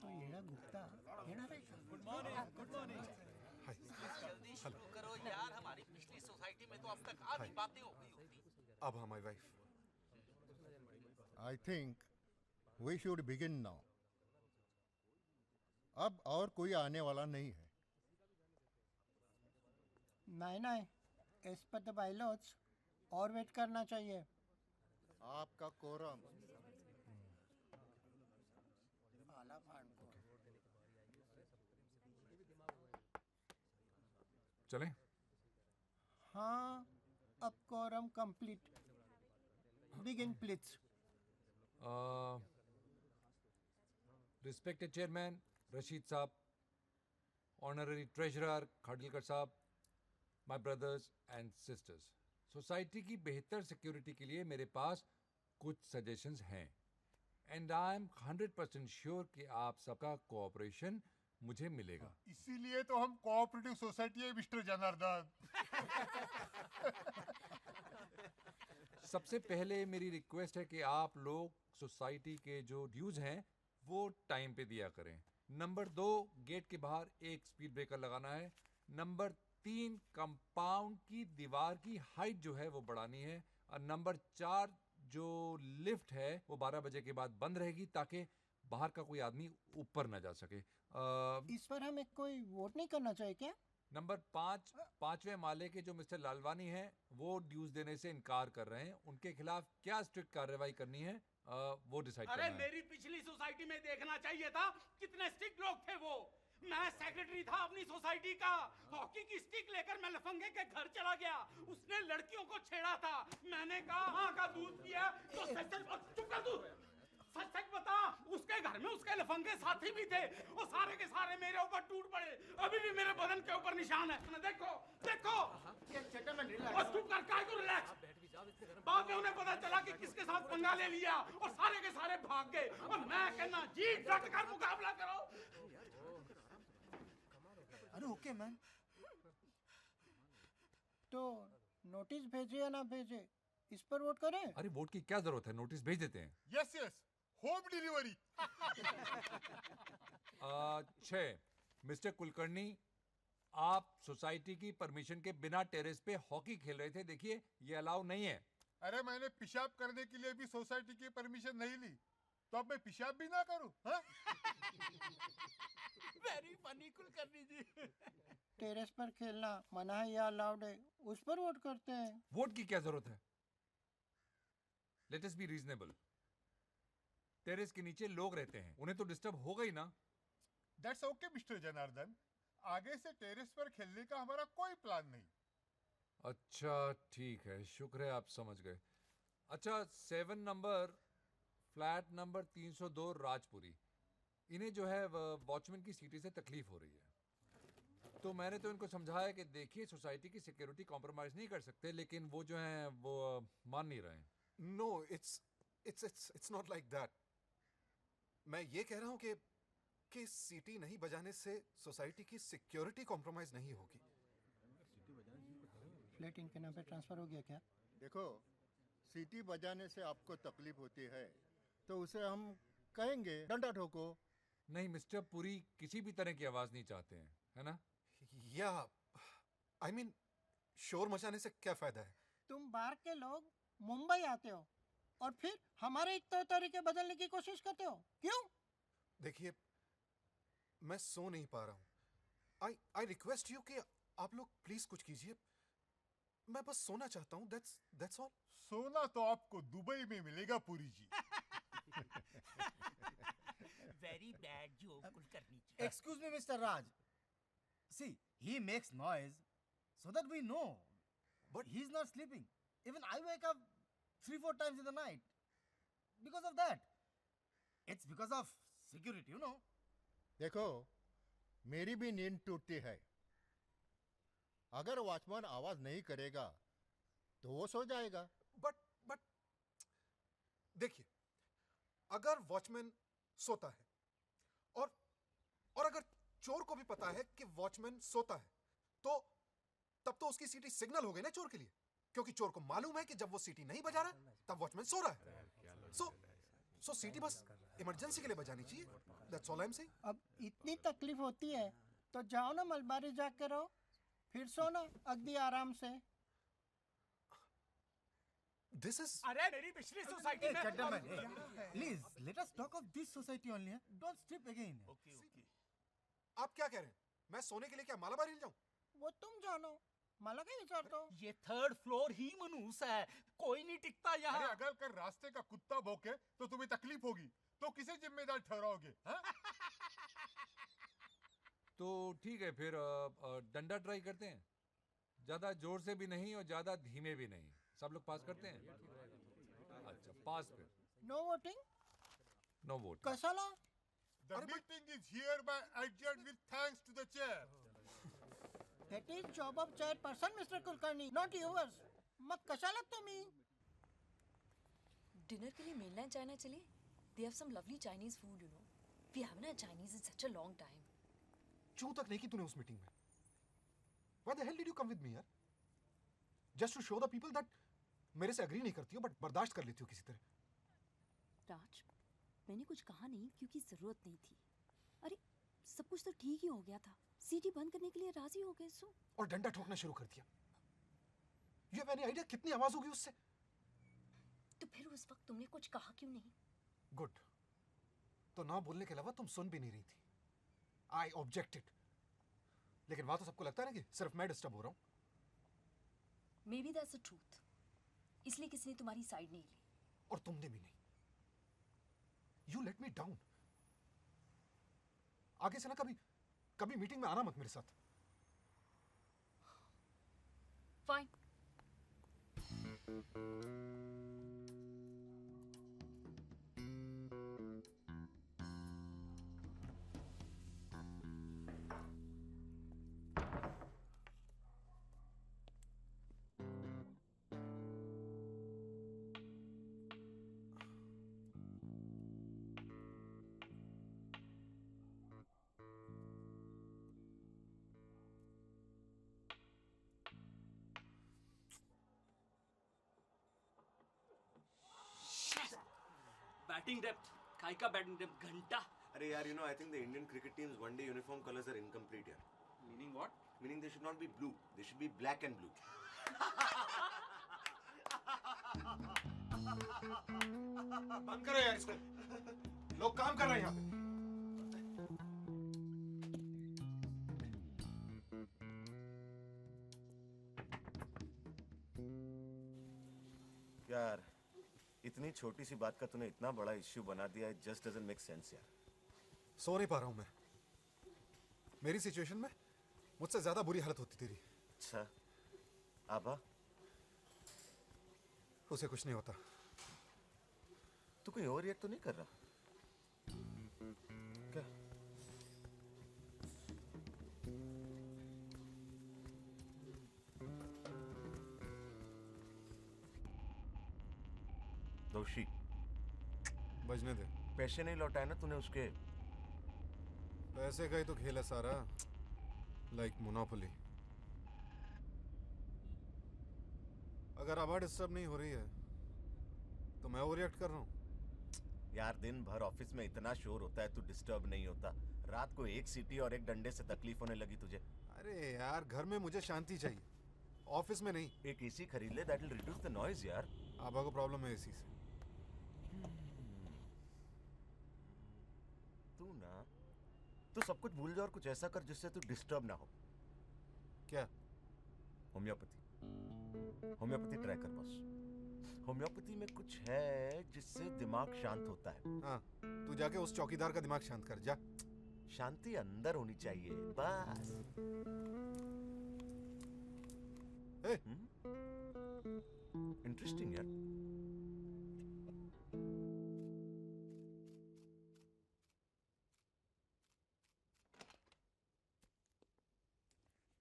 तो येड़ा गुप्ता, येड़ा रे। Good morning. जल्दी शुरू करो यार, हमारी पिछली सोसाइटी में तो अब तक आधी बातें हो गई होती। अब हमारी wife. I think we should begin now. अब और कोई आने वाला नहीं है। नहीं, एज पर द बायलॉज और वेट करना चाहिए। आपका कोरम। आला फाड़ को। चलें? हाँ, अब quorum complete. Begin please. Respected chairman Rashid sahab, honorary treasurer Khadalkar sahab, my brothers and sisters, society की बेहतर सिक्योरिटी के लिए मेरे पास कुछ सजेशंस हैं एंड आई एम 100% श्योर कि आप सबका कोऑपरेशन मुझे मिलेगा। इसीलिए तो हम कोऑपरेटिव सोसाइटी है मिस्टर जनार्दन। सबसे पहले मेरी रिक्वेस्ट है कि आप लोग सोसाइटी के जो ड्यूज हैं वो टाइम पे दिया करें। नंबर 2, गेट के बाहर एक स्पीड ब्रेकर लगाना है। नंबर 3, कंपाउंड की दीवार की हाइट जो है वो बढ़ानी है। और नंबर 4, जो लिफ्ट है वो 12 बजे के बाद बंद रहेगी ताकि बाहर का कोई आदमी ऊपर ना जा सके। इस पर हमें कोई वोट नहीं करना चाहिए क्या? नंबर 5, 5वें माले के जो मिस्टर लालवानी हैं वो ड्यूज देने से इनकार कर रहे हैं। उनके खिलाफ क्या स्ट्रिक्ट कार्रवाई करनी है वो डिसाइड करना है। मेरी पिछली सोसाइटी में देखना चाहिए था, कितने स्ट्रिक्ट लोग थे वो। मैं सेक्रेटरी था अपनी सोसाइटी का। हॉकी की स्टिक लेकर मैं लफंगे के घर चला गया, उसने लड़कियों को छेड़ा था। मैंने कहा माँ का दूध पिया तो चुप कर तू। सच सच बता, उसके घर में उसके लफंगे साथी भी थे, वो सारे के सारे मेरे ऊपर टूट पड़े। अभी भी मेरे बदन के ऊपर निशान है। देखो देखो। और चुप कर, काय को रिलैक्स। बाद में उन्हें पता चला कि किसके साथ पंगा ले लिया और सारे के सारे भाग गए। और मैं कहना जी डट कर मुकाबला करो। अरे ओके मैम। तो नोटिस भेजे या ना भेजे, इस पर वोट करें? अरे वोट की क्या जरूरत है, नोटिस भेज देते हैं। Yes yes, home delivery. 6, mister Kulkarni, आप सोसाइटी की परमिशन के बिना टेरेस पे हॉकी खेल रहे थे। देखिए ये अलाउ नहीं है। अरे मैंने पेशाब करने के लिए भी सोसाइटी की परमिशन नहीं ली, तो अब मैं पेशाब भी ना करूं? हाँ? वेरी फनी कुलकर्णी जी। टेरेस पर खेलना मना है या अलाउड है, उस पर वोट करते हैं। वोट की क्या जरूरत है? Let us be reasonable. Terrace के नीचे लोग रहते हैं, उन्हें तो डिस्टर्ब होगा ही ना। दैट्स ओके मिस्टर जनार्दन, आगे से टेरेस पर खेलने का हमारा कोई प्लान नहीं। अच्छा ठीक है, शुक्र है आप समझ गए। अच्छा 7 नंबर, फ्लैट नंबर 302 राजपुरी, इन्हें जो है वॉचमैन की सीटी से तकलीफ हो रही है। तो मैंने तो इनको समझाया कि देखिए सोसाइटी की सिक्योरिटी कॉम्प्रोमाइज नहीं कर सकते, लेकिन वो जो हैं वो मान नहीं रहे हैं। No, it's not like that. मैं ये कह रहा हूँ कि सीटी नहीं बजाने से सोसाइटी की सिक्योरिटी कॉम्प्रोमाइज नहीं होगी। फ्लैट इनके नाम पे ट्रांसफर हो गया क्या? देखो, सीटी बजाने से आपको तकलीफ होती है तो उसे हम कहेंगे डंडा ठोको। नहीं मिस्टर पुरी, किसी भी तरह की आवाज नहीं चाहते हैं, है ना? या आई मीन शोर मचाने से क्या फायदा है? तुम बाहर के लोग मुंबई आते हो और फिर हमारे एक तौर तरीके बदलने की कोशिश करते हो, क्यों? देखिए मैं सो नहीं पा रहा हूँ। आई रिक्वेस्ट यू कि आप लोग प्लीज कुछ कीजिए, मैं बस सोना चाहता हूँ, that's all. सोना तो आपको दुबई में मिलेगा पुरी जी। Very bad joke, Kulkarni ji. Excuse me, Mr. Raj. See, he makes noise so that we know. But he's not sleeping. Even I wake up 3-4 times in the night because of that. It's because of security, you know. देखो, मेरी भी नींद टूटती है। अगर watchman आवाज नहीं करेगा तो वो सो जाएगा। बट देखिए, अगर वॉचमैन सोता है और अगर चोर को भी पता है कि वॉचमैन सोता है, तो तब तो उसकी सीटी सिग्नल हो गई ना चोर के लिए, क्योंकि चोर को मालूम है कि जब वो सीटी नहीं बजा रहा है तब वॉचमैन सो रहा है। सो सीटी बस इमरजेंसी के लिए बजानी चाहिए। That's all I am saying. अब इतनी तकलीफ होती है तो जाओ ना मलबारी जाके रहो, फिर सोना अगदी आराम से। This is अरे मेरी पिछली सोसाइटी Hey, में gentlemen, hey, please let us talk of this society only. Don't strip again. Okay. आप क्या कह रहे हैं? मैं सोने के लिए क्या मालाबार हिल जाऊं? वो तुम जानो, माला का विचार तो। ये 3rd फ्लोर ही मनूस है, कोई नहीं टिकता यहाँ। अरे अगर कर रास्ते का कुत्ता भौंके तो तुम्हें तकलीफ होगी, तो किसे जिम्मेदार ठहराओगे? हाँ? तो ठीक है, फिर डंडा ट्राई करते हैं। ज्यादा जोर से भी नहीं और ज्यादा धीमे भी नहीं। सब लोग पास करते हैं? अच्छा, पास फिर। No voting? No vote. कशाला? The meeting is hereby adjourned with thanks to the chair. That is job of chairperson, Mr. Kulkarni, not yours. मग कशाला तुम्ही? डिनर के लिए मेनलैंड चाइना चलिए? They have some lovely Chinese food, you know. We haven't had Chinese in such a long time. चूं तक नहीं की तूने उस मीटिंग में। Why the hell did you come with me यार? Just to show the people that मेरे से agree नहीं करती हो, बट बर्दाश्त कर लेती हो किसी तरह। राज, मैंने कुछ कहा नहीं क्योंकि जरूरत नहीं थी। अरे सब कुछ तो ठीक ही हो गया था, सीटी बंद करने के लिए राजी हो गए सो। और डंडा ठोकना शुरू कर दिया। You have any idea कितनी आवाज होगी उससे? तो फिर उस वक्त तुमने कुछ कहा क्यों नहीं? गुड, तो ना बोलने के अलावा तुम सुन भी नहीं रही थी। I objected, लेकिन वहां तो सबको लगता है ना कि सिर्फ मैं डिस्टर्ब हो रहा हूँ। Maybe that's the truth. इसलिए किसी ने तुम्हारी साइड नहीं ली। और तुमने भी नहीं। You let me down. आगे से ना कभी मीटिंग में आना मत मेरे साथ। Fine. बैटिंग डेप्थ, काय का बैटिंग डेप्थ घंटा। अरे यार, you know, I think the Indian cricket team's one-day uniform colors are incomplete यार. Meaning what? Meaning they should not be blue. They should be black and blue. बंद करो यार इसको। लोग काम कर रहे हैं यहाँ पे। यार, इतनी छोटी सी बात का तूने इतना बड़ा इश्यू बना दिया, it just doesn't make sense यार. सो नहीं पा रहा हूँ मैं। मेरी सिचुएशन में मुझसे ज्यादा बुरी हालत होती तेरी। अच्छा, आभा? उसे कुछ नहीं होता। तू कोई ओवर रिएक्ट तो नहीं कर रहा? क्या? दोषी बजने दे। पैसे नहीं लौटाए ना तूने उसके? पैसे का ही तो खेल है सारा, लाइक मोनोपोली। अगर आवाज डिस्टर्ब नहीं हो रही है तो मैं ओवर रिएक्ट कर रहा हूँ। यार, दिन भर ऑफिस में इतना शोर होता है, तू डिस्टर्ब नहीं होता। रात को एक सीटी और एक डंडे से तकलीफ होने लगी तुझे। अरे यार, घर में मुझे शांति चाहिए, ऑफिस में नहीं। एक एसी खरीद ले, that will reduce the noise यार। आभा को प्रॉब्लम है एसी से। तू सब कुछ भूल जा और कुछ ऐसा कर जिससे तू डिस्टर्ब ना हो। क्या? होम्योपैथी। होम्योपैथी ट्राई कर बॉस। होम्योपैथी में कुछ है जिससे दिमाग शांत होता है। हाँ, तू जाके उस चौकीदार का दिमाग शांत कर जा। शांति अंदर होनी चाहिए बस। इंटरेस्टिंग यार।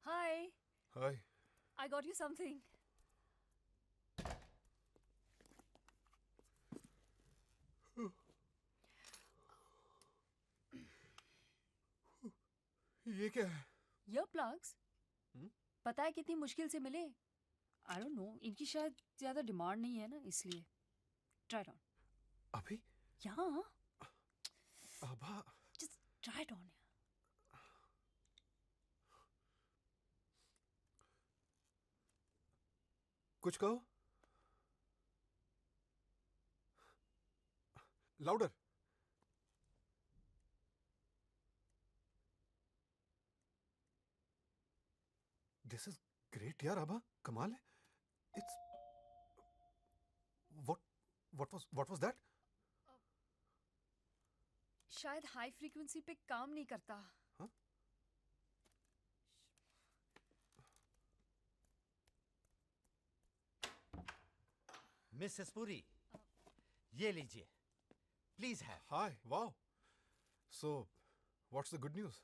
Hi. Hi. I got you something. ये क्या है? Ear plugs? पता है कितनी मुश्किल से मिले? I don't know. इनकी शायद ज्यादा डिमांड नहीं है ना, इसलिए. Try it on. अभी? Yeah. Abha. Just try it on. कुछ कहो. Louder. This is great यार आभा, कमाल है. It's what was that? शायद हाई फ्रीक्वेंसी पे काम नहीं करता. हाँ? मिसेस पुरी, ये लीजिए. Please have. Hi, wow. So, what's the good news?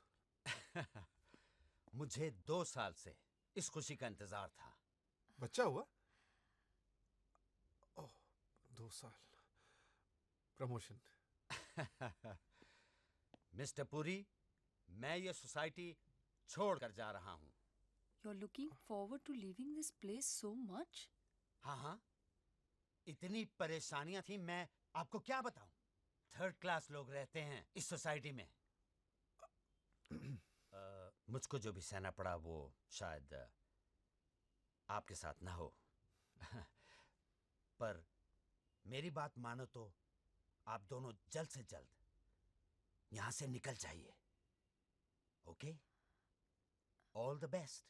मुझे 2 साल से इस खुशी का इंतजार था. बच्चा हुआ? ओह, 2 साल. प्रमोशन. मिस्टर पुरी, मैं ये सोसाइटी छोड़ कर जा रहा हूँ. You're looking forward to leaving this place so much? हाँ हाँ, इतनी परेशानियां थी, मैं आपको क्या बताऊं. 3rd क्लास लोग रहते हैं इस सोसाइटी में. मुझको जो भी सहना पड़ा वो शायद आपके साथ ना हो. पर मेरी बात मानो तो आप दोनों जल्द से जल्द यहां से निकल जाइए. ओके? All the best.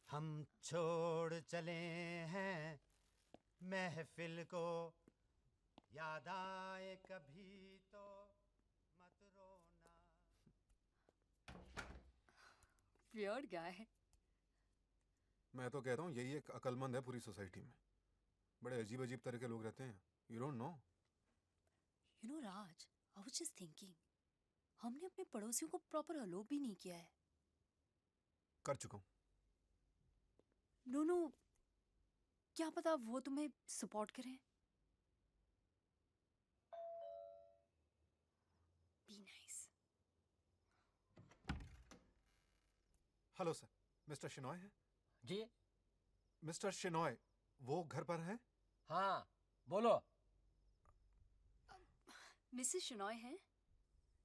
हम छोड़ चले हैं महफिल को, याद आए कभी तो मत रोना. Weird guy. मैं तो कहता हूँ यही एक अकलमंद है पूरी सोसाइटी में. बड़े अजीब अजीब तरह के लोग रहते हैं. You don't know. You know Raj, I was just thinking. हमने अपने पड़ोसियों को प्रॉपर अलो भी नहीं किया है. कर चुका हूँ. नो क्या पता वो तुम्हें सपोर्ट करें. Be nice. Hello sir, mister Shinoy है? जी. मिस्टर शिनॉय, वो घर पर है? हाँ, बोलो. मिसेस शिनॉय है?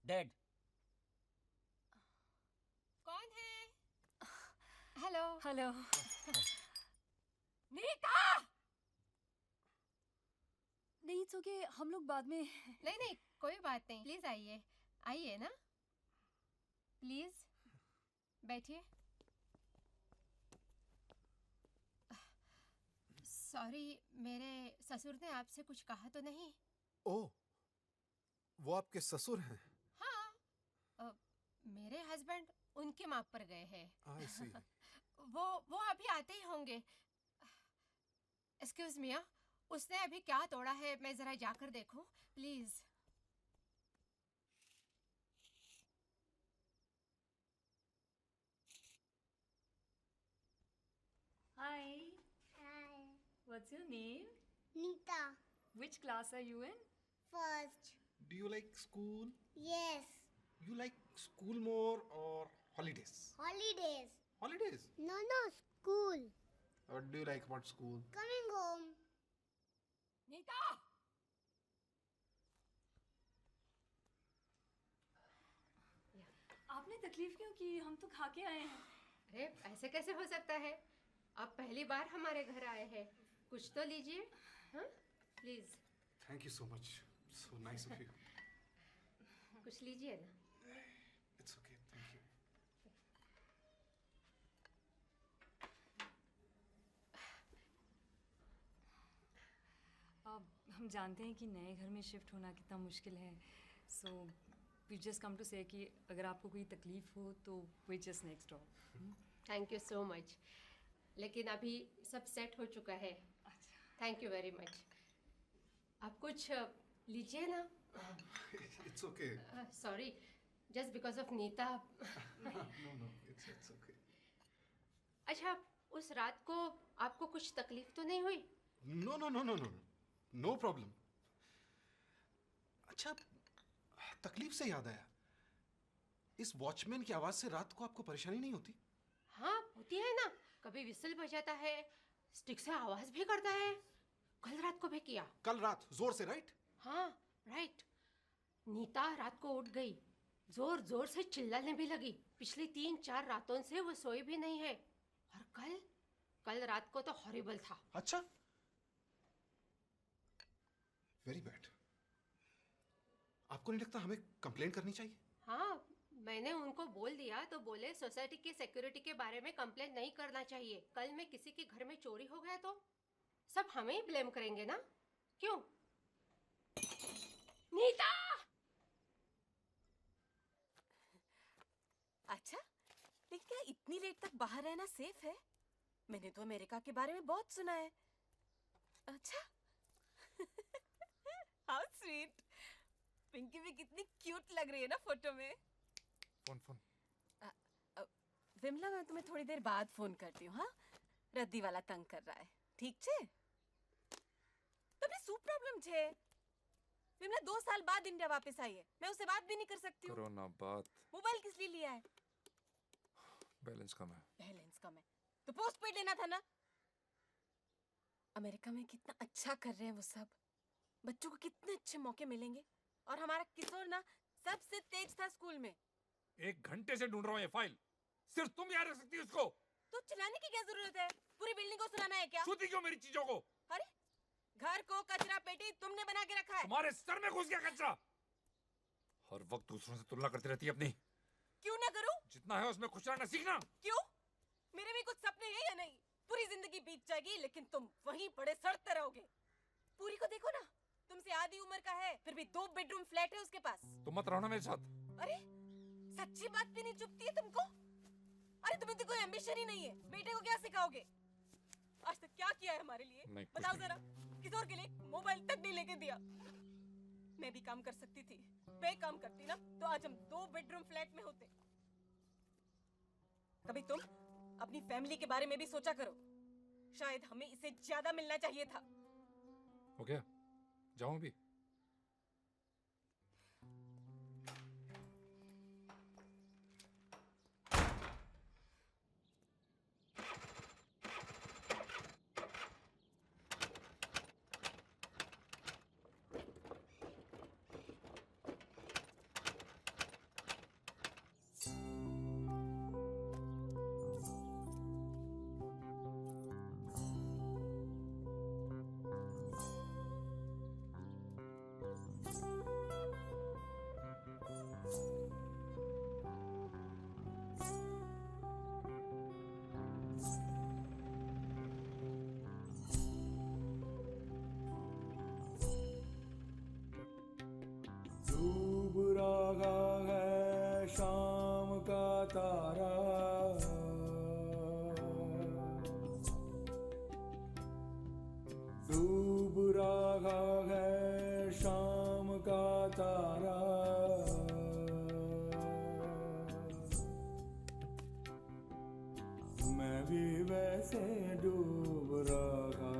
डेड. कौन है? हेलो. हेलो. नीता! नहीं, इट्स ओके, हम लोग बाद में. नहीं, कोई बात नहीं. प्लीज आइए. आइए ना. प्लीज बैठिए. सॉरी, मेरे ससुर ने आपसे कुछ कहा तो नहीं? ओह, वो आपके ससुर हैं? हाँ, मेरे हस्बैंड उनके माप पर गए हैं. I see. वो अभी आते ही होंगे. एक्सक्यूज मी, उसने अभी क्या तोड़ा है, मैं जरा जाकर देखूं please. Hi. Hi. What's your name? Nita. Which class are you in? First. Do you like school? Yes. You like school more or holidays? Holidays. Holidays? No, school. What do you like about school? Coming home. Neeta! आपने तकलीफ क्यों की? हम तो खा के आए हैं. अरे ऐसे कैसे हो सकता है? आप पहली बार हमारे घर आए हैं. कुछ तो लीजिए. हाँ, please. Thank you so much. So nice of you. कुछ लीजिए ना. It's okay. Thank you. हम जानते हैं कि नए घर में शिफ्ट होना कितना मुश्किल है, so we just come to say कि अगर आपको कोई तकलीफ हो तो we just next door. Thank you so much, लेकिन अभी सब सेट हो चुका है। Thank you very much. आप कुछ लीजिए ना। It's okay. Sorry, just because of Neeta. No it's okay. अच्छा, उस रात को आपको कुछ तकलीफ तो नहीं हुई? No problem. अच्छा, तकलीफ से याद आया, इस वॉचमैन की आवाज से रात को आपको परेशानी नहीं होती? हाँ, होती है ना। कभी विसल बजाता है, स्टिक से आवाज भी करता है। कल रात को भी किया। कल रात जोर से, राइट? हाँ, राइट। नीता रात को उठ गई, जोर जोर से चिल्लाने भी लगी। पिछली 3-4 रातों से वो सोई भी नहीं है। और कल रात को तो हॉरिबल था। अच्छा, वेरी बैड। आपको नहीं लगता हमें कंप्लेंट करनी चाहिए? हाँ, मैंने उनको बोल दिया तो बोले सोसाइटी की सिक्योरिटी के बारे में कंप्लेंट नहीं करना चाहिए। कल में किसी के घर में चोरी हो गया तो सब हमें ही ब्लेम करेंगे ना? क्यों? नीता! अच्छा, लेकिन क्या इतनी लेट तक बाहर रहना सेफ है? मैंने तो अमेरिका के बारे में बहुत सुना है। अच्छा। How sweet. पिंकी भी कितनी क्यूट लग रही है ना फोटो में। फोन विमला, मैं तुम्हें थोड़ी देर बाद फोन करती हूँ। हाँ, रद्दी वाला तंग कर रहा है। ठीक छे? तुम्हें सूप प्रॉब्लम छे? विमला 2 साल बाद इंडिया वापस आई है, मैं उससे बात भी नहीं कर सकती हूँ। करो ना बात। मोबाइल किस लिए लिया है? बैलेंस कम है। बैलेंस कम है तो पोस्ट पेड लेना था ना। अमेरिका में कितना अच्छा कर रहे हैं वो सब। बच्चों को कितने अच्छे मौके मिलेंगे। और हमारा किशोर ना सबसे तेज था स्कूल में। 1 घंटे से ढूंढ रहा हूँ ये फाइल, सिर्फ तुम याद रख सकती हो उसको। तो चिल्लाने की क्या जरूरत है? पूरी बिल्डिंग को सुनाना है क्या? छूती क्यों मेरी चीजों को? अरे, घर को कचरा पेटी तुमने बना के रखा है। तुम्हारे सर में घुस गया कचरा। हर वक्त दूसरों से तुलना करती रहती है अपनी। क्यों ना करूं? जितना है उसमें खुश रहना सीखना। क्यों? मेरे भी कुछ सपने हैं या नहीं? पूरी जिंदगी बीत जाएगी लेकिन तुम वहीं पड़े सड़ते रहोगे। पूरी को देखो ना, तुमसे आधी उम्र का है, फिर भी 2 बेडरूम फ्लैट है उसके पास। तुम मत रहो ना मेरे साथ। अरे, सच्ची बात भी नहीं चुभती है तुमको? अरे तुम्हें तो कोई एम्बिशन ही नहीं है। बेटे को क्या सिखाओगे? आज तक क्या किया है हमारे लिए? बताओ जरा। किशोर के लिए मोबाइल तक नहीं लेके दिया। मैं भी काम कर सकती थी, मैं काम करती ना तो आज हम 2 बेडरूम फ्लैट में होते। कभी तुम अपनी फैमिली के बारे में भी सोचा करो। शायद हमें इससे ज्यादा मिलना चाहिए था। हो गया, जाऊं भी? डूब रहा है शाम का तारा, डूब रहा है शाम का तारा, मैं भी वैसे डूब रहा।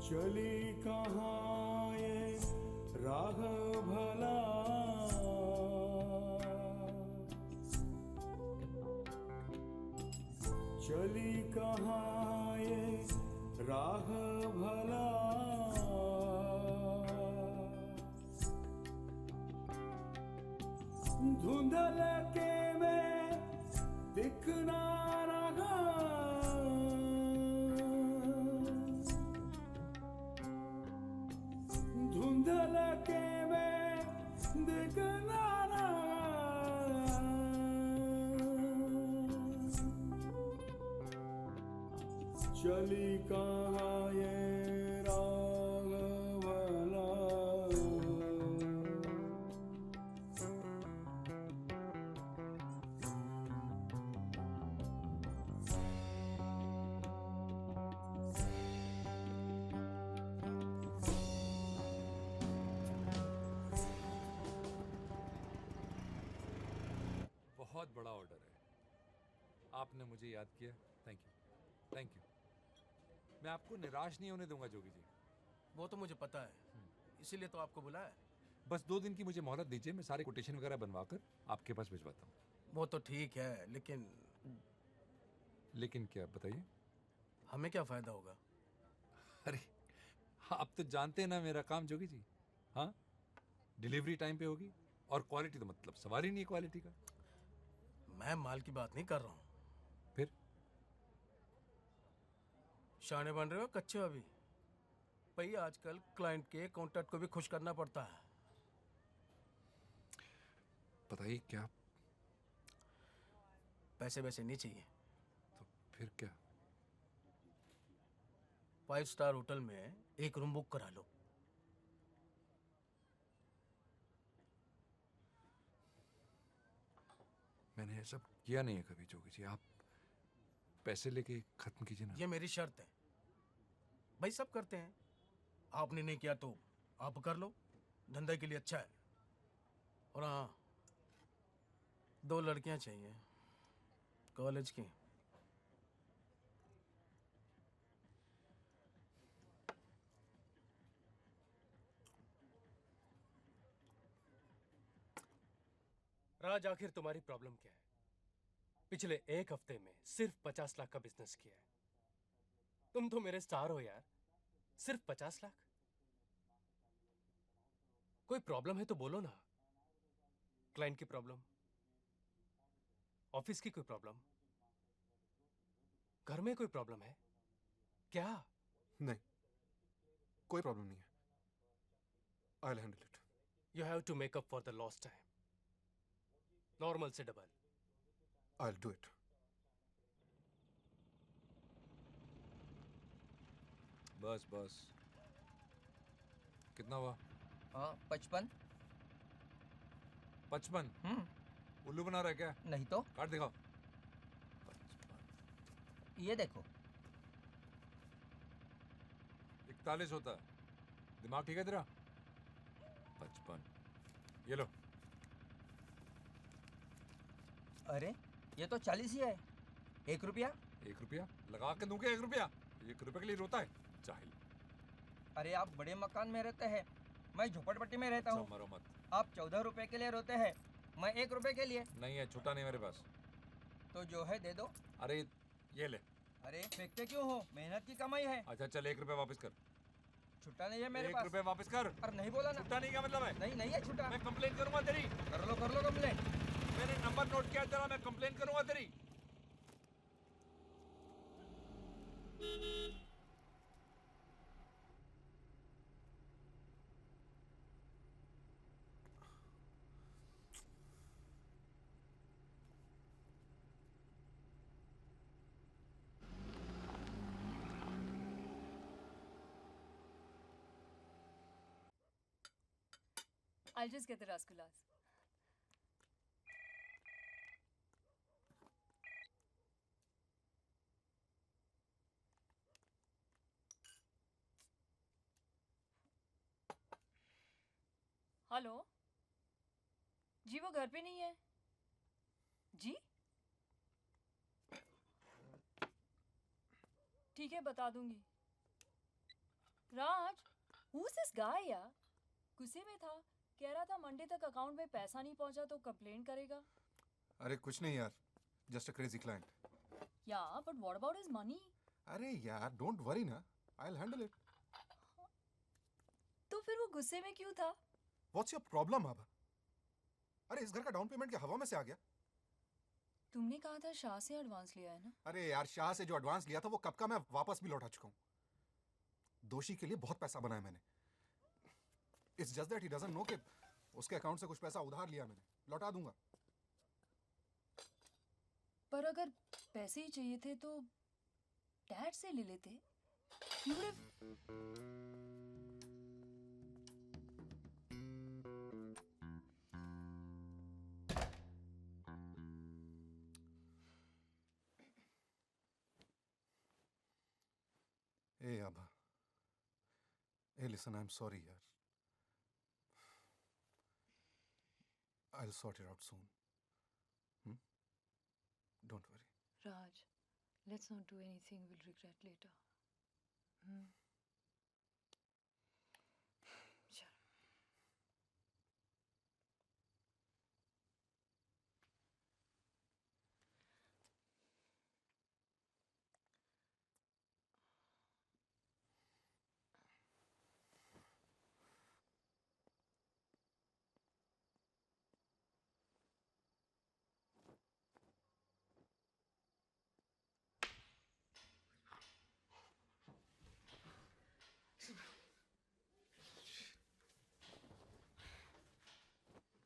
चली कहाँ ये राह भला, चली कहाँ ये राह भला, धुंधल के में दिखना रहा, धुंधल के में दिखना रहा, चली कहाँ ये राघवला। बहुत बड़ा ऑर्डर है, आपने मुझे याद किया, थैंक यू, थैंक यू। मैं आपको निराश नहीं होने दूंगा जोगी जी। वो तो मुझे पता है, इसीलिए तो आपको बुलाया। बस 2 दिन की मुझे मोहलत दीजिए, मैं सारे कोटेशन वगैरह बनवा कर आपके पास भिजवाता हूँ। वो तो ठीक है, लेकिन लेकिन क्या बताइए? हमें क्या फायदा होगा? अरे आप तो जानते हैं ना मेरा काम जोगी जी। हाँ, डिलीवरी टाइम पे होगी और क्वालिटी तो मतलब सवाल ही नहीं है क्वालिटी का। मैं माल की बात नहीं कर रहा हूँ। फिर शाने बन रहे हो कच्चे अभी? भाई आजकल क्लाइंट के अकाउंटेंट को भी खुश करना पड़ता है। बताइए क्या? पैसे वैसे नहीं चाहिए। तो फिर क्या? 5 स्टार होटल में एक रूम बुक करा लो। मैंने ये सब किया नहीं है कभी जोगी जी, आप पैसे लेके खत्म कीजिए ना। ये मेरी शर्त है। भाई सब करते हैं, आपने नहीं किया तो आप कर लो, धंधे के लिए अच्छा है। और हाँ, 2 लड़कियां चाहिए कॉलेज की। राज, आखिर तुम्हारी प्रॉब्लम क्या है? पिछले 1 हफ्ते में सिर्फ 50 लाख का बिजनेस किया है। तुम तो मेरे स्टार हो यार, सिर्फ 50 लाख। कोई प्रॉब्लम है तो बोलो ना। क्लाइंट की प्रॉब्लम, ऑफिस की कोई प्रॉब्लम, घर में कोई प्रॉब्लम है क्या? नहीं, कोई प्रॉब्लम नहीं है। I'll handle it. You have to make up for the lost time. Normal से डबल। I'll do it. बस बस, कितना हुआ? हाँ 55। 55? उल्लू बना रहा है क्या? नहीं तो। कार्ड दिखाओ। ये देखो। 41 होता है। दिमाग ठीक है तेरा? 55, ये लो। अरे ये तो 40 ही है। 1 रुपया। 1 रुपया लगा के दूंगे? 1 रुपया? 1 रुपए के लिए रोता है जाहिल। अरे आप बड़े मकान में रहते हैं, मैं झोपड़पट्टी में रहता हूँ। मरो मत। आप 14 रुपए के लिए रोते हैं, मैं 1 रुपए के लिए। नहीं है, छुट्टा नहीं मेरे पास। तो जो है दे दो। अरे ये ले। अरे फेंकते क्यों हो? मेहनत की कमाई है। अच्छा चल 1 रुपया वापस कर। छुट्टा नहीं है मेरे पास। 1 रुपया वापस कर। अरे नहीं बोला ना। छुट्टा नहीं क्या मतलब है? नहीं नहीं है छुट्टा। मैं कंप्लेन करूंगा तेरी। कर लो कंप्लेन। मैंने नंबर नोट किया तेरा, मैं कंप्लेन करूंगा तेरी। I'll just get the rasgullas. Hello ji, वो घर पे नहीं है जी। ठीक है, बता दूंगी। राज, who's this guy यार? गुस्से में था, कह रहा था मंडे तक अकाउंट में पैसा नहीं पहुंचा तो कंप्लेन करेगा। अरे कुछ नहीं यार, जस्ट अ क्रेजी क्लाइंट। या but what about his money? अरे यार डोंट वरी ना, I'll handle it. तो फिर वो गुस्से में क्यों था? What's your problem अब? अरे इस घर का डाउन पेमेंट क्या हवा में से आ गया? तुमने कहा था शाह से एडवांस लिया है ना? अरे यार, शाह से जो एडवांस लिया था वो कब का मैं वापस भी लौटा चुका हूं। दोषी के लिए बहुत पैसा बनाया मैंने। It's just that he doesn't know कि उसके अकाउंट से कुछ पैसा उधार लिया मैंने, लौटा दूंगा। पर अगर पैसे ही चाहिए थे तो डैड से ले लेते। You would have... Hey Abha. Hey listen, I'm sorry yaar. I'll sort it out soon. Don't worry. Raj, let's not do anything we'll regret later. Sure.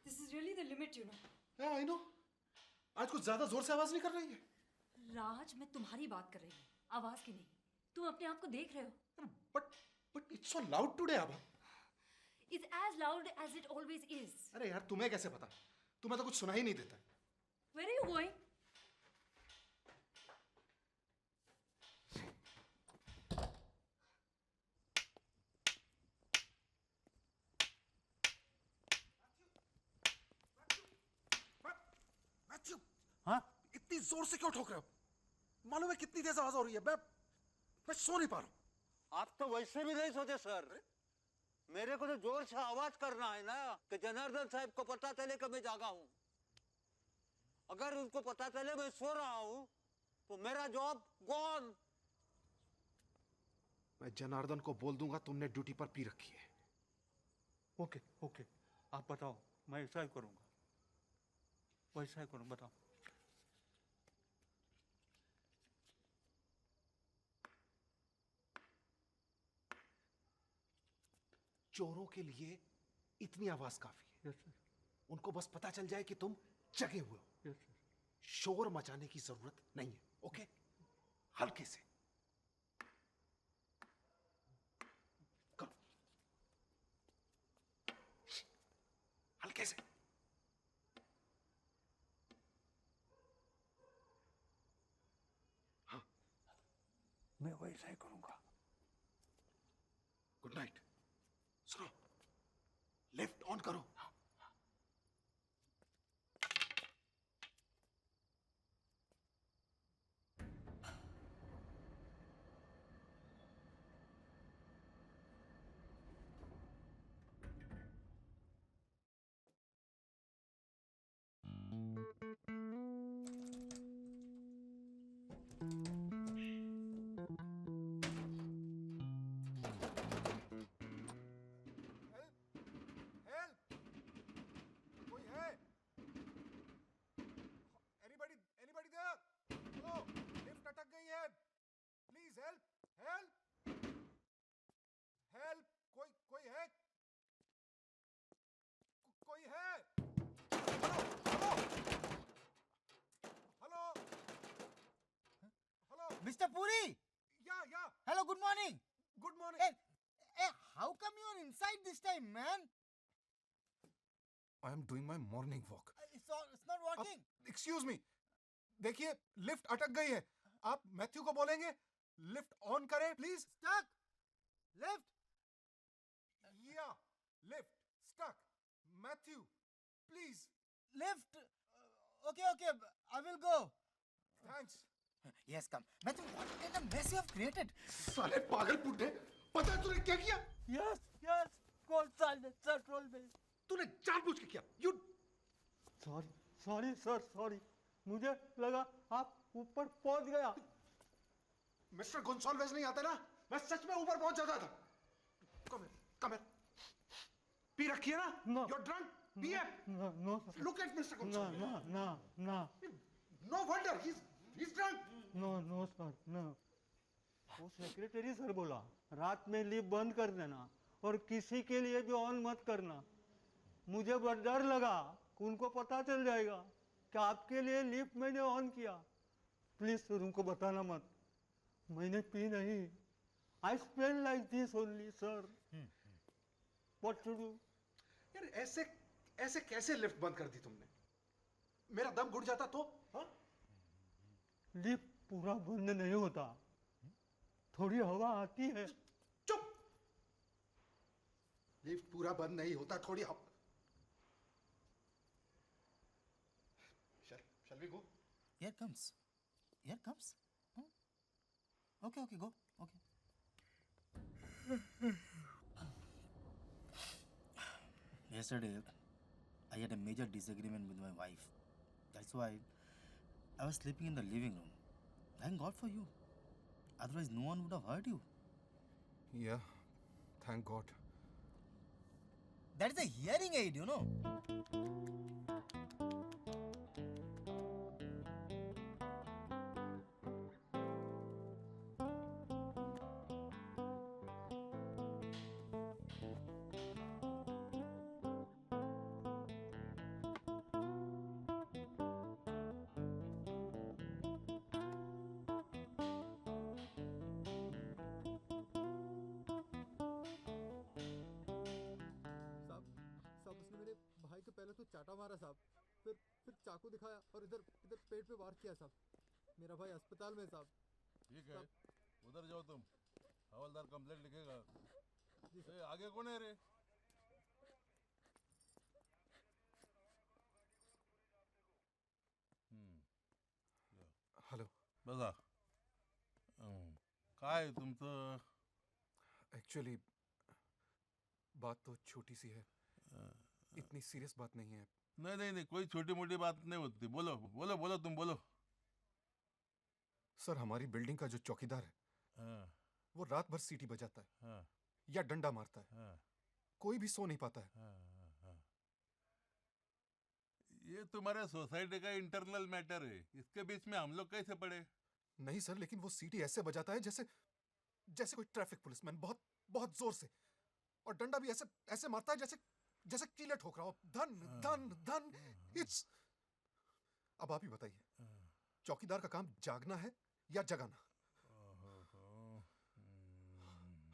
This is really the limit, you know. Yeah, I know. आज कुछ ज्यादा जोर से आवाज नहीं कर रही है। राज, मैं तुम्हारी बात कर रही हूँ, आवाज की नहीं। तुम अपने आप को देख रहे हो। But it's so loud today, Abha. It's as loud as it always is. अरे यार, तुम्हें कैसे पता? तुम्हें तो कुछ सुना ही नहीं देता। Where are you going? Matthew, हाँ? इतनी जोर से क्यों ठोक रहे हो? मालूम है कितनी तेज आवाज हो रही है? मैं सो नहीं पा रहा हूँ। आप तो वैसे भी नहीं सोते सर। मेरे को तो जोर से आवाज करना है ना कि जनार्दन साहब को पता चले कि मैं जागा हूँ। अगर उनको पता चले मैं सो रहा हूँ तो मेरा जॉब गॉन। मैं जनार्दन को बोल दूंगा तुमने ड्यूटी पर पी रखी है। ओके ओके, आप बताओ, मैं ऐसा ही करूँगा, वैसा ही करूँ, बताओ। चोरों के लिए इतनी आवाज काफी है। Yes sir. उनको बस पता चल जाए कि तुम जगे हुए हो। Yes sir. शोर मचाने की जरूरत नहीं है। ओके, हल्के से करो, हल्के से। हाँ, मैं वैसा ही करूँगा। Good night. सुनो, लिफ्ट ऑन करो। कोई है? Anybody there? Hello, लिफ्ट अटक गई है। Please help. कोई है? कोई है? Hello. Mr. Puri. Yeah. Hello, good morning. Good morning. Hey, how come you are inside this time, man? I am doing my morning walk. It's not working. Excuse me. देखिए, lift अटक गई है। आप Matthew को बोलेंगे lift on करे please. Stuck. Left. Yeah, lift stuck. Matthew, please. Lift. Okay. I will go. Thanks. Yes, come. Matthew, what kind of mess you have created? साले पागल पुट्टे, पता है तूने क्या किया? Yes. कौन सा पेट्रोल में? तूने जानबूझ के किया। You. Sorry sir. मुझे लगा आप ऊपर पहुंच गया। मिस्टर गोंसाल्वेज नहीं आता ना, मैं सच में ऊपर पहुंच जाता था। Come here. पी रखी है ना? No. You're drunk. Behave. No, sir. Look at Mr. Gonsalves. No. No wonder he's drunk. No, sir, no. वो सेक्रेटरी सर बोला रात में लिफ्ट बंद कर देना और किसी के लिए भी ऑन मत करना। मुझे बहुत डर लगा कि उनको पता चल जाएगा कि आपके लिए लिफ्ट मैंने ऑन किया। प्लीज सर उनको बताना मत, मैंने पी नहीं। I spell like this only sir. What to do? यार ऐसे कैसे लिफ्ट बंद कर दी तुमने? मेरा दम घुट जाता तो? हाँ? लिफ्ट पूरा बंद नहीं होता, थोड़ी हवा आती है। चुप! लिफ्ट पूरा बंद नहीं होता, थोड़ी हवा। Shall we go? Here comes. Okay, go. Okay. Yesterday, I had a major disagreement with my wife. That's why I was sleeping in the living room. Thank God for you. Otherwise, no one would have heard you. Yeah, thank God. That is a hearing aid, you know. चाटा मारा साहब, फिर चाकू दिखाया और इधर पेट पे वार किया साहब। मेरा भाई अस्पताल में साहब। ठीक है, उधर जाओ तुम, हवलदार कंप्लेंट लिखेगा। आगे कौन है रे? हॅलो बसा. काय तुमचं? एक्चुअली बात तो छोटी सी है, इतनी सीरियस बात नहीं है। नहीं, कोई छोटी मोटी बात नहीं होती। बोलो तुम बोलो। सर, हमारी बिल्डिंग का जो चौकीदार है वो रात भर सीटी बजाता है या डंडा मारता है, कोई भी सो नहीं पाता है। ये तुम्हारे सोसाइटी का इंटरनल मैटर है, इसके बीच में हम लोग कैसे पड़े? नहीं सर, लेकिन वो सीटी ऐसे बजाता है जैसे कोई ट्रैफिक पुलिसमैन, बहुत बहुत जोर से, और डंडा भी ऐसे मारता है जैसे कीले ठोक रहा हो। धन धन धन। इट्स, अब आप ही बताइए, चौकीदार का काम जागना है या जगाना?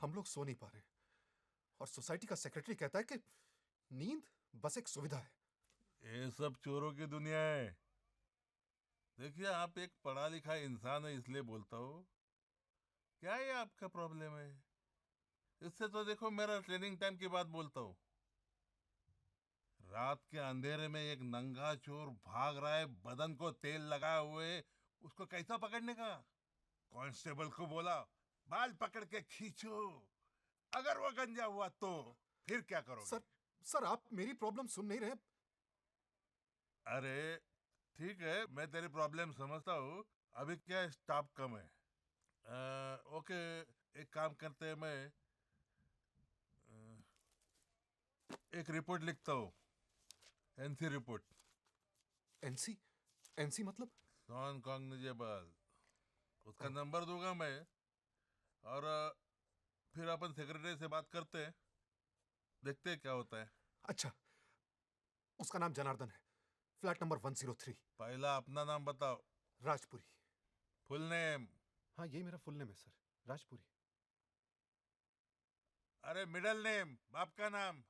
हम लोग सो नहीं पा रहे और सोसाइटी का सेक्रेटरी कहता है कि नींद बस एक सुविधा है। ये सब चोरों की दुनिया है। देखिए, आप एक पढ़ा लिखा इंसान है इसलिए बोलता हूँ। क्या ये आपका प्रॉब्लम है? इससे तो देखो, मेरा ट्रेनिंग टाइम की बात बोलता हूँ। रात के अंधेरे में एक नंगा चोर भाग रहा है, बदन को तेल लगाए हुए, उसको कैसा पकड़ने का? कांस्टेबल को बोला, बाल पकड़ के खींचो। अगर वो गंजा हुआ तो फिर क्या करोगे? सर आप मेरी प्रॉब्लम सुन नहीं रहे। अरे ठीक है, मैं तेरी प्रॉब्लम समझता हूँ। अभी क्या स्टाफ कम है। ओके, एक काम करते हैं, मैं एक रिपोर्ट लिखता हूँ, एनसी रिपोर्ट। एनसी मतलब? Non cognizable. उसका नंबर दूंगा मैं, और फिर अपन सेक्रेटरी से बात करते हैं, देखते हैं क्या होता है। अच्छा, उसका नाम जनार्दन है, फ्लैट नंबर 103। पहला अपना नाम बताओ। राजपुरी। Full name? हाँ, यही मेरा फुल नेम है सर, राजपुरी। अरे मिडिल नेम, बाप का नाम?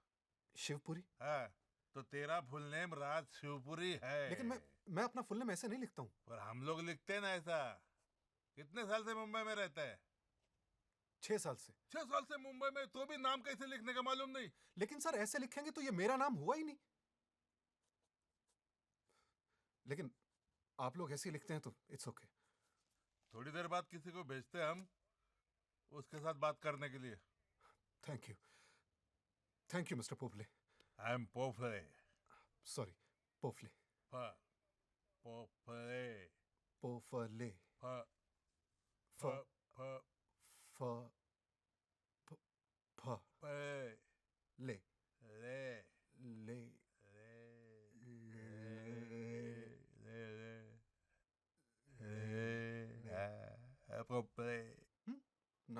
शिवपुरी। हाँ, तो तेरा फुल नेम राज शिवपुरी है। लेकिन मैं अपना फुल नेम ऐसे नहीं लिखता हूँ। पर हम लोग लिखते हैं ना ऐसा। कितने साल से मुंबई में रहता है? 6 साल से। 6 साल से मुंबई में, तो भी नाम कैसे लिखने का मालूम नहीं? लेकिन सर, ऐसे लिखेंगे तो ये मेरा नाम हुआ ही नहीं। लेकिन आप लोग ऐसे लिखते हैं तो इट्स ओके। थोड़ी देर बाद किसी को भेजते हैं हम, उसके साथ बात करने के लिए। Thank you mister Pophale. I am Pophale. Sorry, Pophale. Pophale. Pophale. ले।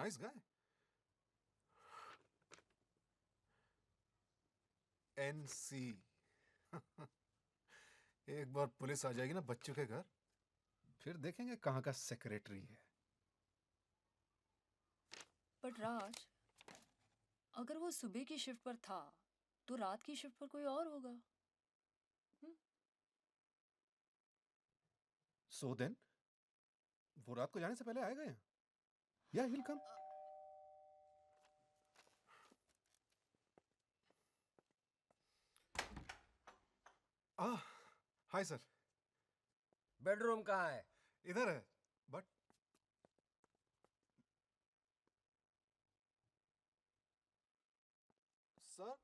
Nice guy. NC। एक बार पुलिस आ जाएगी ना बच्चों के घर, फिर देखेंगे कहाँ का सेक्रेटरी है। बट राज, अगर वो सुबह की शिफ्ट पर था तो रात की शिफ्ट पर कोई और होगा। So then, वो रात को जाने से पहले आएगा यहाँ? Yeah, he'll come. Hi sir. Bedroom कहाँ है? इधर है, but sir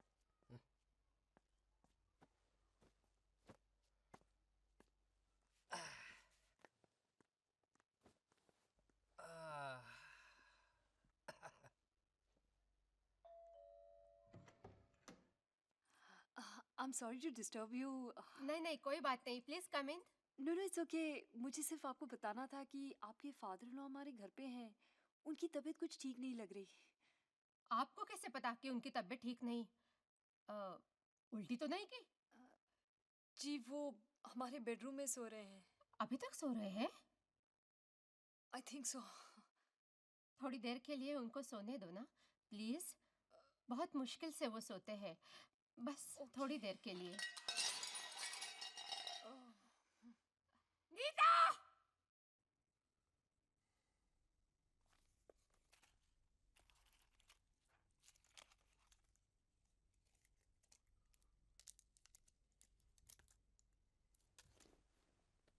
I'm sorry to disturb you. नहीं नहीं कोई बात नहीं, please come in. No, no, it's okay. मुझे सिर्फ आपको बताना था कि आपके फादर इन लॉ हमारे घर पे हैं। उनकी तबीयत कुछ ठीक नहीं लग रही। आपको कैसे पता कि उनकी तबीयत ठीक नहीं? उल्टी तो नहीं की? जी वो हमारे बेडरूम में सो रहे हैं। अभी तक सो रहे हैं? I think so. थोड़ी देर के लिए उनको सोने दो ना प्लीज। बहुत मुश्किल से वो सोते हैं, बस थोड़ी देर के लिए। नीता!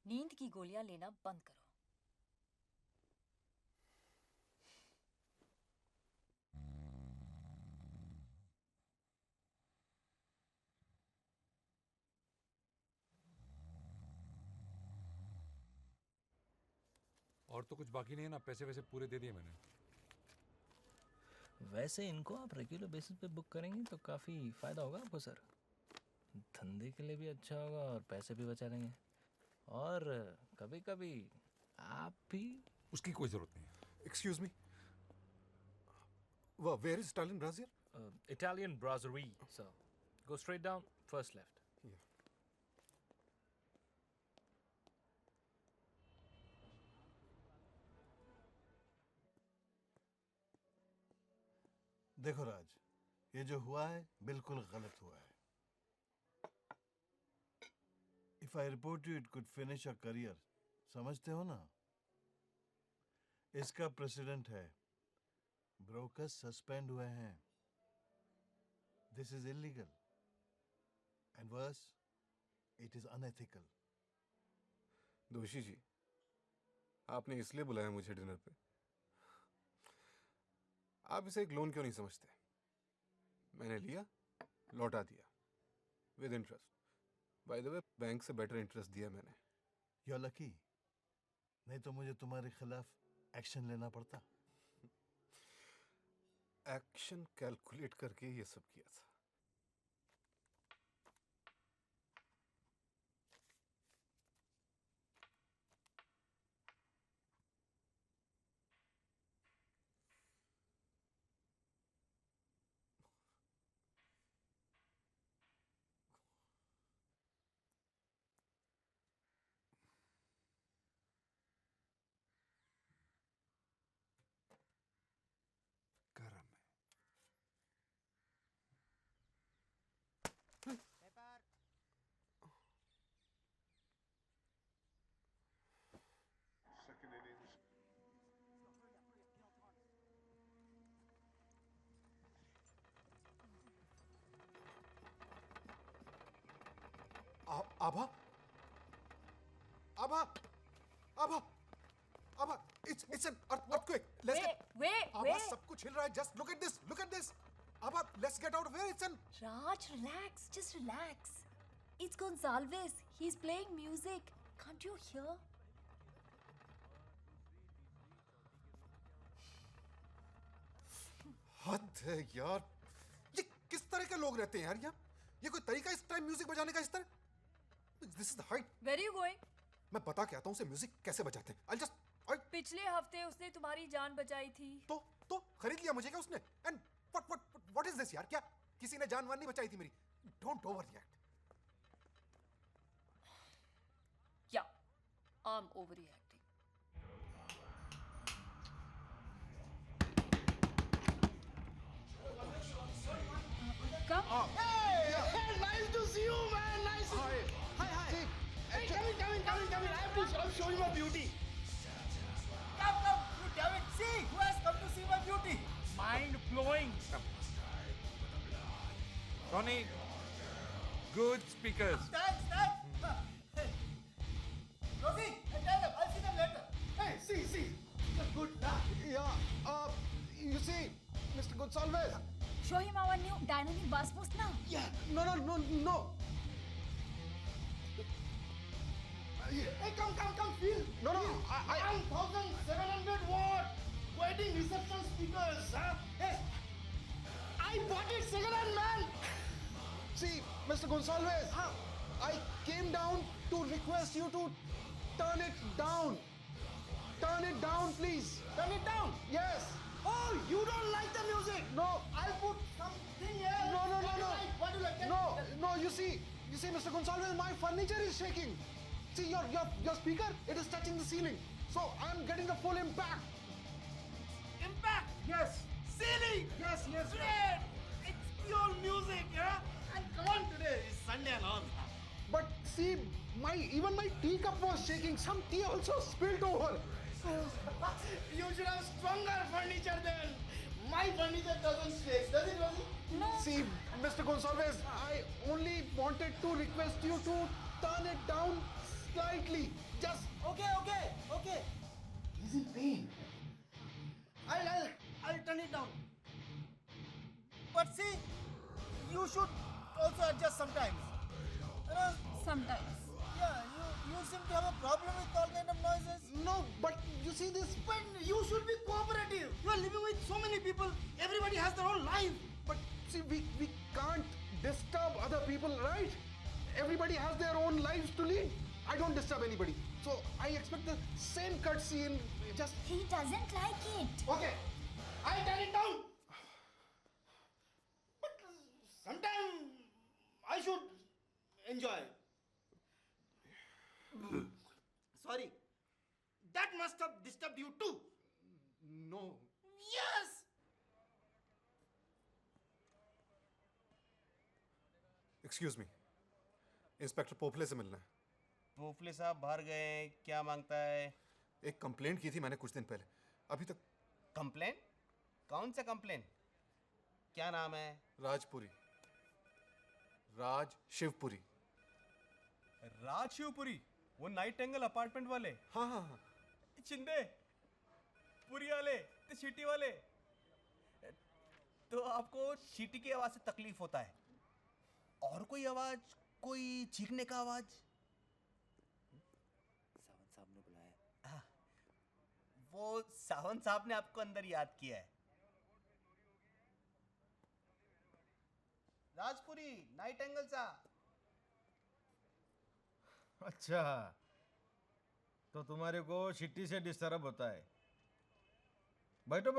नींद की गोलियां लेना बंद करो। और तो कुछ बाकी नहीं है ना, पैसे वैसे पूरे दे दिए मैंने। वैसे इनको आप रेगुलर बेसिस पे बुक करेंगे तो काफ़ी फ़ायदा होगा आपको सर। धंधे के लिए भी अच्छा होगा और पैसे भी बचा लेंगे, और कभी कभी आप भी। उसकी कोई ज़रूरत नहीं। Excuse me, where is Italian brasserie? Italian brasserie, sir. Go straight down, first left. देखो राज, ये जो हुआ है बिल्कुल गलत हुआ है। If I report you, it could finish your career. समझते हो ना? इसका प्रेसिडेंट है, ब्रोकर्स सस्पेंड हुए हैं। This is illegal. And worse, it is unethical. दोषी जी, आपने इसलिए बुलाया मुझे डिनर पे। आप इसे एक लोन क्यों नहीं समझते? मैंने लिया, लौटा दिया, with interest. Bye the way, bank से बेटर इंटरेस्ट दिया मैंने। You're lucky. नहीं तो मुझे तुम्हारे खिलाफ एक्शन लेना पड़ता। एक्शन कैलकुलेट करके ये सब किया था। आभा, आभा, आभा, आभा, it's an earthquake. आभा, सब कुछ हिल रहा है. Just look at this, look at this. Abha, let's get out of here. It's an. Raj, relax, just relax. It's Gonzalez. He's playing music. Can't you hear? हद है यार. ये किस तरह के लोग रहते हैं यार यहाँ? ये कोई तरीका इस टाइम म्यूजिक बजाने का इस तरह? This is the height. Where are you going? मैं बता के आता हूँ उसे म्यूजिक कैसे बजाते हैं. I'll just. पिछले हफ्ते उसने तुम्हारी जान बचाई थी। तो तो खरीद लिया मुझे क्या उसने? एंड व्हाट इज दिस यार? क्या किसी ने जान वान नहीं बचाई थी मेरी? Don't over react. Yeah, I'm overreacting. Come. Hey, nice to see you, man. Nice to see you. Hi. Hey, come in. I'll show you my beauty. Come. You damn it. See, who has come to see my beauty? Mind blowing. Ronnie, good speakers. Thanks. Rosie, tell them. I'll see them later. Hey, see. That's good. Yeah, you see, Mr. Gonsalves. Show him our new dynamic bass boost now. Yeah, no. Hey, come, feel. No, I 1,700 watt wedding reception speakers, huh? Hey, I bought it second-hand, man. See, Mr. Gonsalves, I came down to request you to turn it down. Turn it down, please. Turn it down? Yes. Oh, you don't like the music? No. I'll put something else. No. What do you like? No, you see, Mr. Gonsalves, my furniture is shaking. See, your speaker, it is touching the ceiling. So I'm getting the full impact. Impact? Yes. Ceiling? Yes. Great. It's pure music, yeah? And come on, today is Sunday and all. But see, even my teacup was shaking. Some tea also spilled over. You should have stronger furniture then. My furniture doesn't shake, does it, Rosie? No. See, Mr. Gonsalves, I only wanted to request you to turn it down slightly. Just Okay. He's in pain. I'll turn it down. But see, you should also adjust sometimes. Sometimes. Yeah, you seem to have a problem with all kind of noises. No, but you see this. But you should be cooperative. You are living with so many people. Everybody has their own life. But see, we can't disturb other people, right? Everybody has their own lives to lead. I don't disturb anybody. So I expect the same courtesy in just. He doesn't like it. Okay, I'll turn it down. But sometimes I should enjoy. Sorry, that must have disturbed you too. No. Yes. Excuse me. Inspector Popale से मिलना है. पोपले साहब बाहर गए, क्या मांगता है? एक कंप्लेंट की थी मैंने कुछ दिन पहले. अभी तक. कंप्लेंट? कौन सा कंप्लेंट? क्या नाम है? राजपुरी. राज शिवपुरी. राज शिवपुरी, वो नाइट एंगल अपार्टमेंट वाले? हाँ. चिंदे, पुरी वाले, तो सीटी वाले. तो आपको सीटी की आवाज से तकलीफ होता है? और कोई आवाज, कोई चीखने का आवाज? सावंत साहब ने बुलाया. वो सावंत साहब ने आपको अंदर याद किया है. राजपुरी, नाइट एंगल सा. अच्छा, तो तुम्हारे को सिटी से डिस्टर्ब होता है. बैठो.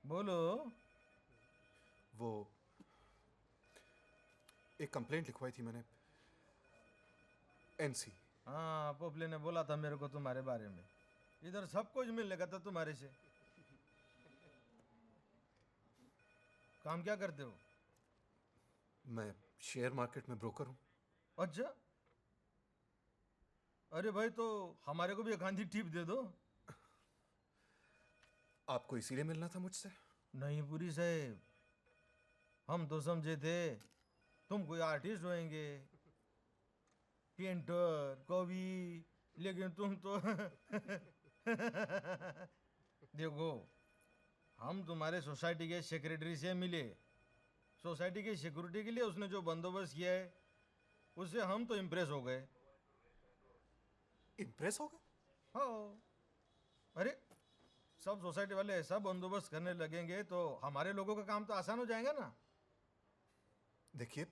बोलो. वो एक कंप्लेंट लिखवाई थी मैंने. एनसी. हाँ, पोपले ने बोला था मेरे को तुम्हारे बारे में. इधर सब कुछ मिलने का था तुम्हारे से. काम क्या करते हो? मैं शेयर मार्केट में ब्रोकर हूँ. अच्छा. अरे भाई, तो हमारे को भी एक आंधी टिप दे दो. आपको इसीलिए मिलना था मुझसे? नहीं पुरी साहब, हम तो समझे थे तुम कोई आर्टिस्ट होएंगे, पेंटर, कवि, लेकिन तुम तो देखो, हम तुम्हारे सोसाइटी के सेक्रेटरी से मिले. सोसाइटी की सिक्योरिटी के लिए उसने जो बंदोबस्त किया है, उससे हम तो इम्प्रेस हो गए. इम्प्रेस हो गए? हाँ. अरे, सब सोसाइटी वाले ऐसा बंदोबस्त करने लगेंगे तो हमारे लोगों का काम तो आसान हो जाएगा ना. देखिए,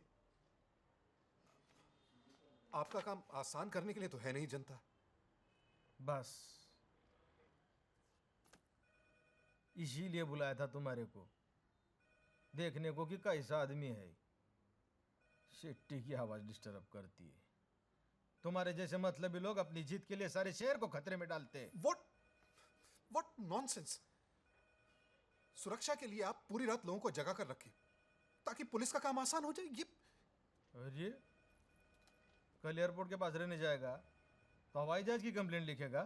आपका काम आसान करने के लिए तो है नहीं जनता। बस इसीलिए बुलाया था तुम्हारे को, देखने को कि कैसा आदमी है। शेट्टी की आवाज डिस्टर्ब करती है। तुम्हारे जैसे मतलबी लोग अपनी जीत के लिए सारे शहर को खतरे में डालते हैं। What nonsense! सुरक्षा के लिए आप पूरी रात लोगों को जगा कर रखें ताकि पुलिस का काम आसान हो जाए। ये अरे कल एयरपोर्ट के पास रहने जाएगा तो हवाई जहाज की कंप्लेंट लिखेगा।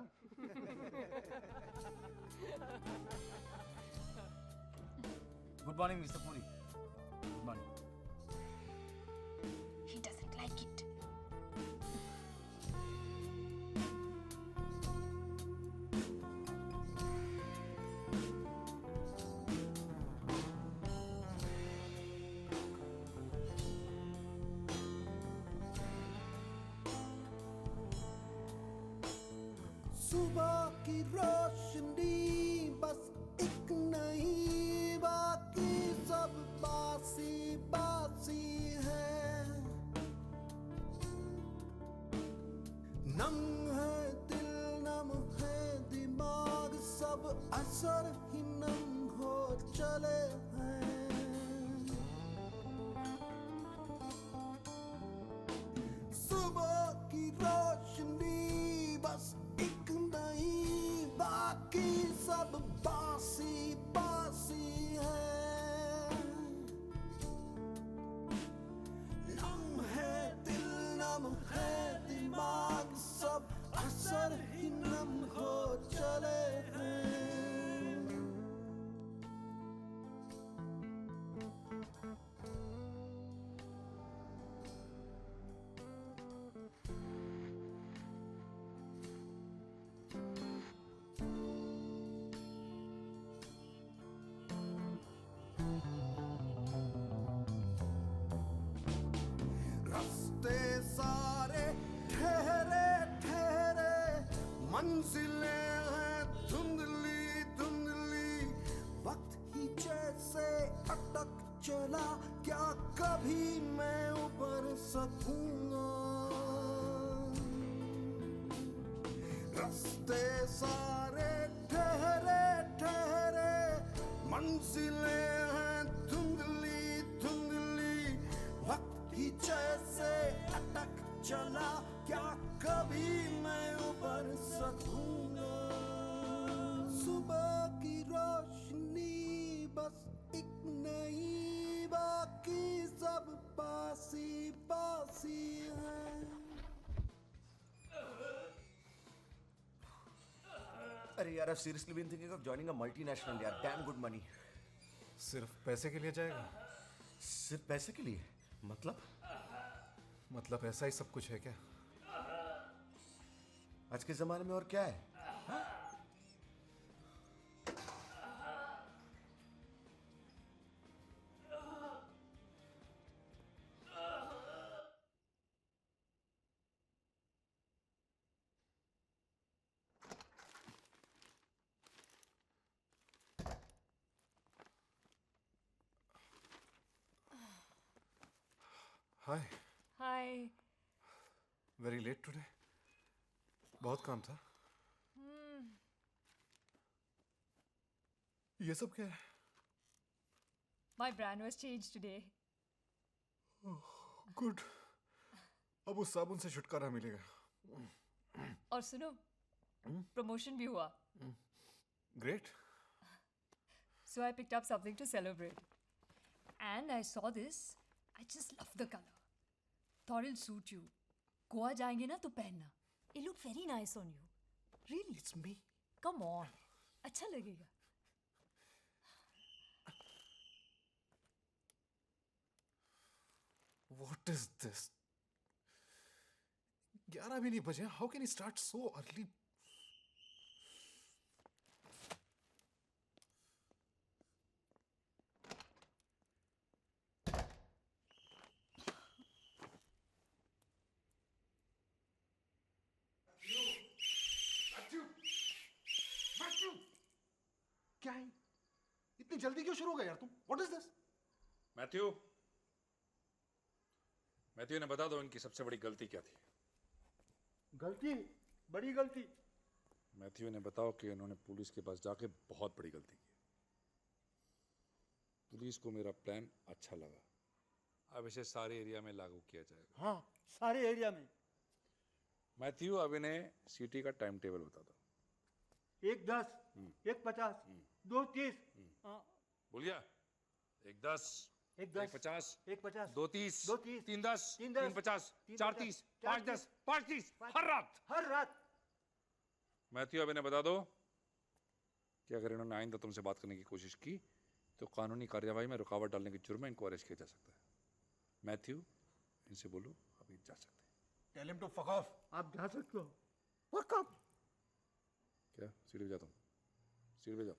Good morning mister Puri. Good morning. He doesn't like it. सुबह की रोशनी बस एक नहीं, बाकी सब बासी बासी है। नम है दिल, नम है दिमाग, सब असर ही नम हो चले हैं। सुबह की रोशनी बस एक नहीं, बाकी सब बासी बासी है। नम है दिल, नम है दिमाग, सब असर ही नम हो चले हैं। रास्ते सारे ठहरे ठहरे, मंजिलें हैं धुंधली धुंधली, वक्त ही जैसे अटक चला, क्या कभी मैं उबर सकूंगा। रास्ते सारे ठहरे ठहरे, मंजिलें हैं धुंधली धुंधली, वक्त ही जैसे अटक चला, क्या कभी मैं उबर सकूंगा। सुबह की रोशनी बस एक नहीं, बाकी सब बासी बासी है। अरे यार, I've seriously been thinking of joining a multinational यार, damn good money। सिर्फ पैसे के लिए जाएगा? सिर्फ पैसे के लिए? मतलब ऐसा ही सब कुछ है क्या? आज के जमाने में और क्या है? हाँ? Hi. Hi. Very late today. बहुत काम था। ये सब क्या है? My brand was changed today. Good. अब उस साबुन से छुटकारा मिलेगा। और सुनो, प्रमोशन भी हुआ। Great. So I picked up something to celebrate. And I saw this. I just love the color. Thought it'll suit you. Goa जाएंगे ना तो पहनना. It looked very nice on you. Really? It's me. Come on. अच्छा लगेगा. What is this? 11 भी नहीं बजे. How can he start so early? क्या है? इतनी जल्दी क्यों शुरू हो गया यार तुम? What is this? मैथ्यू ने बता दो इनकी सबसे बड़ी गलती क्या थी। गलती, बड़ी गलती। मैथ्यू ने बताओ कि उन्होंने पुलिस के पास जाके बहुत बड़ी गलती की। पुलिस को मेरा प्लान अच्छा लगा। अब इसे सारे एरिया में लागू किया जाएगा। हाँ, सारे एरिया में। मैथ्यू, अब इन्हें सीटी का टाइम टेबल बता दो। 1:10, 1:50, 2:30। बोल गया? 1:10, 1:50, 1:50, 2:30, 2:30, 3:10, 3:10, 3:50, 4:30, 5:10, 5:30 हर रात। हर रात। मैथ्यू, अब इन्हें बता दो कि अगर इन्होंने आइंदा तुमसे बात करने की कोशिश की तो कानूनी कार्यवाही में रुकावट डालने के जुर्म में इनको अरेस्ट किया जा सकता है। मैथ्यू, इनसे बोलो अभी जा सकते हैं। Tell him to fuck off. आप जा सकते हो। Fuck off. क्या? सीढ़ी पे जाता हूँ, सीढ़ी पे जाओ।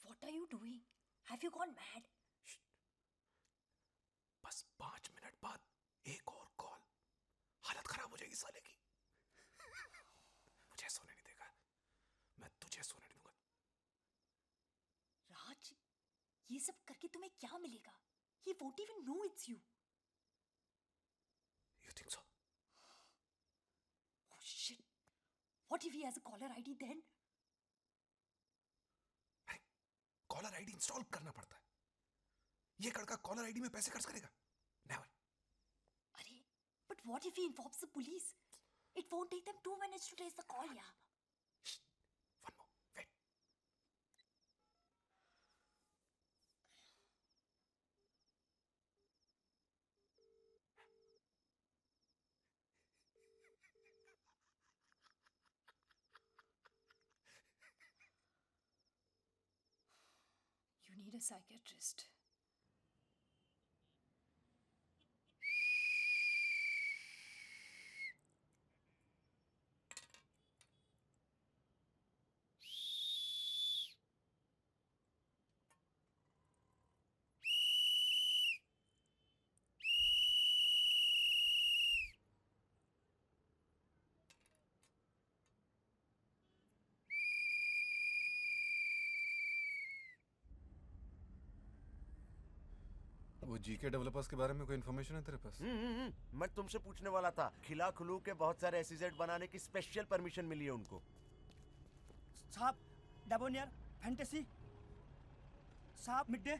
What are you doing? Have you gone mad? बस 5 मिनट बाद एक और कॉल, हालत खराब हो जाएगी साले की। मुझे सोने नहीं देगा, मैं तुझे सोने नहीं दूंगा। राज, ये सब करके तुम्हें क्या मिलेगा? He won't even know it's you. You think so? Oh shit. What if he has a caller ID then? Caller ID install करना पड़ता है। ये लड़का कॉलर आईडी में पैसे खर्च करेगा? नेवर। अरे, but what if he informs the police? It won't take them 2 minutes to trace the call, yeah. One more, wait. You need a psychiatrist. वो जीके डेवलपर्स के बारे में कोई इन्फॉर्मेशन है तेरे पास? मैं तुमसे पूछने वाला था। खिला खुलू के बहुत सारे एसईजेड बनाने की स्पेशल परमिशन मिली है उनको। साहब, डेबोनियर, फैंटेसी, साहब मिड डे,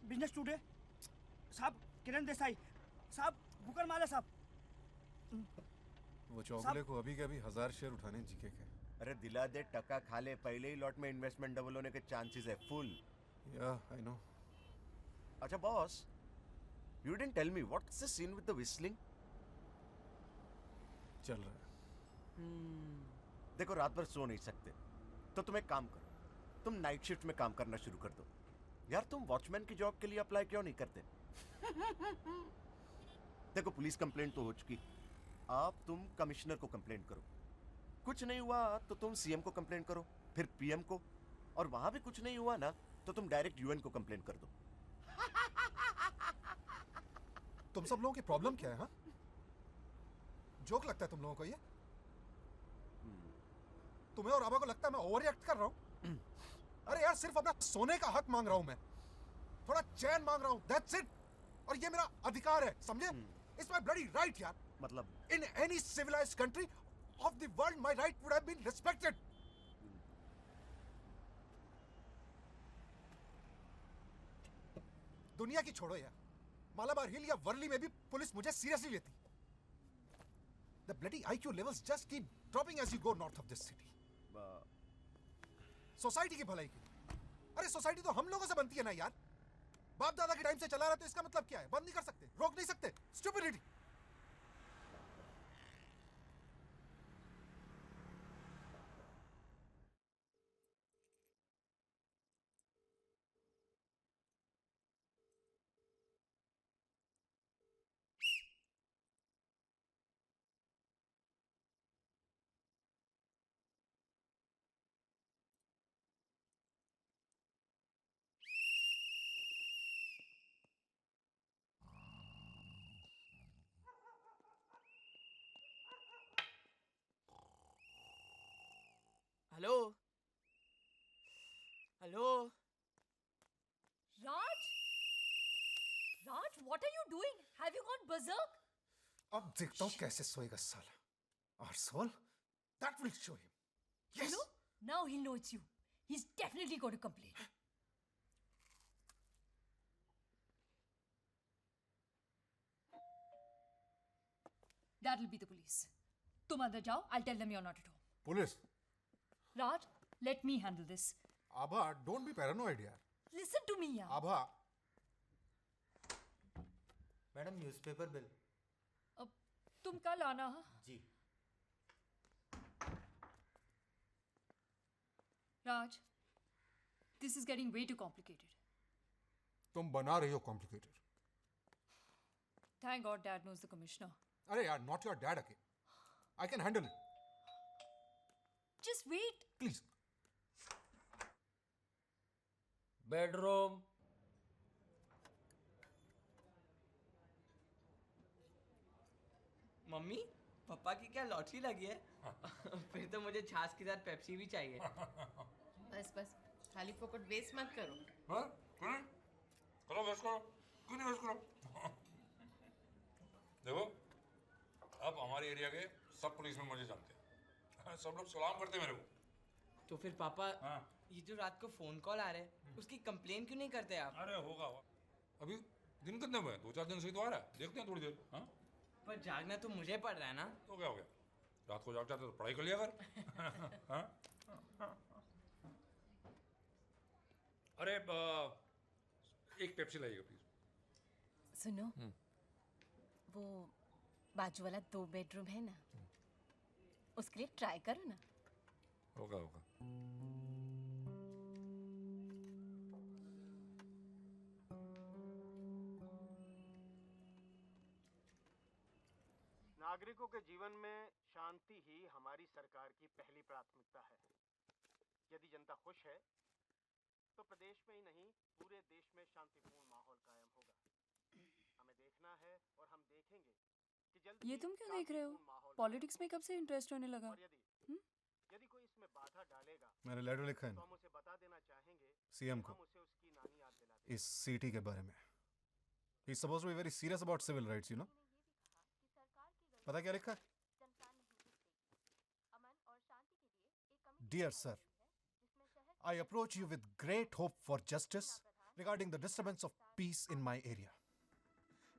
बिजनेस टुडे, साहब किरण देसाई, साहब बुकर माला साहब। वो चौगले को अभी के अभी 1000 शेयर उठाने जीके के। अरे दिला दे, टका खा ले, पहले ही लॉट में इन्वेस्टमेंट डबल होने के चांसेस है फुल। या आई नो। अच्छा boss, you didn't tell me what's the scene with the whistling? चल रहा है। देखो रात भर सो नहीं सकते, तो तुम एक काम करो, तुम नाइट शिफ्ट में काम करना शुरू कर दो। यार तुम वॉचमैन की जॉब के लिए अप्लाई क्यों नहीं करते? देखो पुलिस कंप्लेंट तो हो चुकी, अब तुम कमिश्नर को कंप्लेंट करो। कुछ नहीं हुआ तो तुम सीएम को कंप्लेंट करो, फिर पीएम को, और वहां भी कुछ नहीं हुआ ना तो तुम डायरेक्ट यूएन को कंप्लेंट कर दो। तुम सब लोगों की प्रॉब्लम क्या है? हाँ, जोक लगता है तुम लोगों को ये? तुम्हें और आबा को लगता है मैं ओवर रिएक्ट कर रहा हूं? अरे यार सिर्फ अपना सोने का हक मांग रहा हूं मैं, थोड़ा चैन मांग रहा हूं, दैट्स इट। और ये मेरा अधिकार है, समझे? इट्स माय ब्लडी राइट यार। मतलब in any civilised country of the world my right would have been respected. दुनिया की छोड़ो यार, मालाबार हिल या वर्ली में भी पुलिस मुझे सीरियसली लेती। The bloody IQ levels just keep dropping as you go north of this city. Society की भलाई की। अरे सोसाइटी तो हम लोगों से बनती है ना यार। बाप दादा के टाइम से चला रहा तो इसका मतलब क्या है? बंद नहीं कर सकते, रोक नहीं सकते। Stupidity. Hello hello Raj? Raj, what are you doing? Have you gone berserk? अब देखता हूँ कैसे सोएगा साला. Arsehole? That will show him. Yes. You know, now he'll know it's you. He's definitely going to complain. That'll be the police. तुम अंदर जाओ. I'll tell them you're not at home. Police. Raj, let me handle this. Abha, don't be paranoid यार. Listen to me, yaar. Abha. Madam newspaper bill. अब तुम कल आना हाँ? जी. Raj, this is getting way too complicated. तुम बना रही हो complicated. Thank God Dad knows the commissioner. अरे यार, not your dad again. I can handle it. Just wait. Please. Bedroom. Mummy papa की क्या लॉटरी लगी है? फिर तो मुझे छाछ के साथ पेप्सी भी चाहिए. बस बस खाली फोकट वेस्ट मत करो. हाँ? क्यों? करो वेस्ट करो. क्यों नहीं वेस्ट करो? देखो, अब हमारे एरिया के सब पुलिस में मुझे जानते हैं. सब लोग सलाम करते हैं मेरे को. तो फिर पापा ये जो रात को फोन कॉल आ रहे हैं उसकी कंप्लेन क्यों नहीं करते आप? अरे होगा. अभी दिन कितने हुए? 2-4 दिन से ही तो आ रहा है. देखते हैं थोड़ी देर. हाँ? पर जागना तो मुझे पड़ रहा है ना. तो क्या हो गया? रात को जाग जाते तो पढ़ाई कर लिया कर. हाँ? अरे एक पेप्सी लाइएगा प्लीज. सुनो, वो बाजू वाला 2 बेडरूम है ना, उसके लिए ट्राई करो ना. होगा होगा. नागरिकों के जीवन में शांति ही हमारी सरकार की पहली प्राथमिकता है. यदि जनता खुश है तो प्रदेश में ही नहीं पूरे देश में शांतिपूर्ण माहौल कायम होगा. हमें देखना है और हम देखेंगे कि जल्द ये तुम क्यों देख रहे हो? पॉलिटिक्स में कब से इंटरेस्ट होने लगा? यदि कोई इसमें बाधा डालेगा मैंने लेटर लिखा है तो हम उसे बता देना चाहेंगे सीएम को हम उसे उसकी नानी याद दिला इस सीटी के बारे में. He is supposed to be very serious about civil rights, you know. पता क्या लिखा है? Dear sir, I approach you with great hope for justice regarding the disturbance of peace in my area.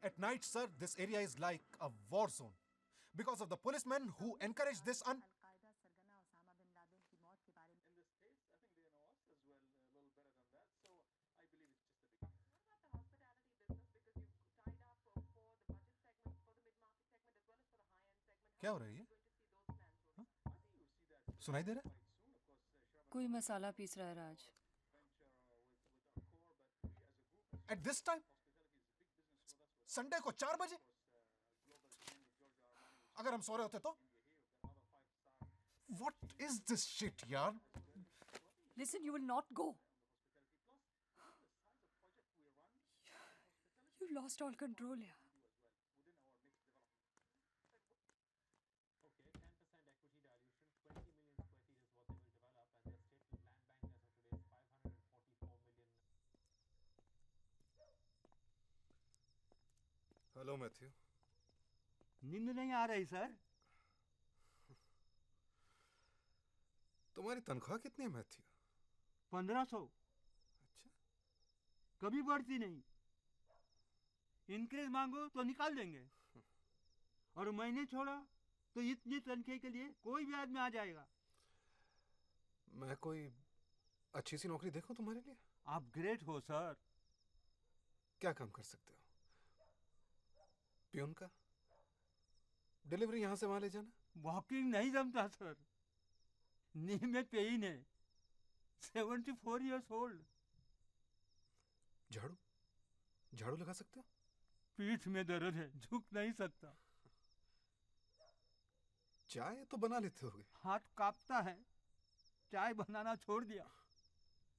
At night, sir, this area is like a war zone because of the policemen who encourage this क्या हो रहा है ये? हाँ? सुनाई दे रहा है? कोई मसाला पीस रहा है राज. At this time? संडे को 4 बजे? अगर हम सो रहे होते तो? What is this shit, यार? Listen, you will not go. You lost all control, yeah. Hello Matthew. नींद नहीं आ रही सर? तुम्हारी तनख्वाह कितनी है मैथ्यू? 1500. अच्छा. कभी बढ़ती नहीं. इंक्रीज मांगो तो निकाल देंगे और महीने छोड़ा तो इतनी तनख्वाह के लिए कोई भी आदमी आ जाएगा. मैं कोई अच्छी सी नौकरी देखूं तुम्हारे लिए? आप ग्रेट हो सर. क्या काम कर सकते हो? प्यून का? डिलीवरी यहां से वहां ले जाना? वॉकिंग नहीं जमता सर. नी में पेन है. 74 years old. झाड़ू? झाड़ू लगा सकते हो? पीठ में दर्द है, झुक नहीं सकता. चाय तो बना लेते होगे? हाथ कांपता है, चाय बनाना छोड़ दिया.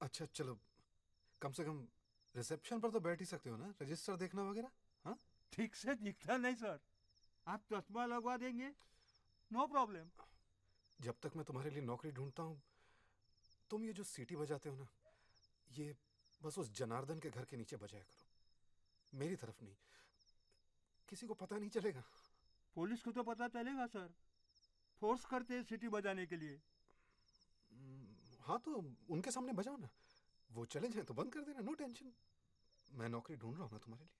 अच्छा चलो, कम से कम रिसेप्शन पर तो बैठ ही सकते हो ना, रजिस्टर देखना वगैरह. हाँ, ठीक से दिखता नहीं सर. आप चश्मा लगवा देंगे, नो प्रॉब्लम. जब तक मैं तुम्हारे लिए नौकरी ढूंढता हूँ तुम ये जो सीटी बजाते हो ना, ये बस उस जनार्दन के घर के नीचे बजाया करो, मेरी तरफ नहीं। किसी को पता नहीं चलेगा। पुलिस को तो पता चलेगा सर, फोर्स करते हैं सिटी बजाने के लिए। हाँ तो उनके सामने बजाओ ना, वो चले जाए तो बंद कर देना, नो टेंशन। मैं नौकरी ढूंढ रहा हूँ ना तुम्हारे लिए।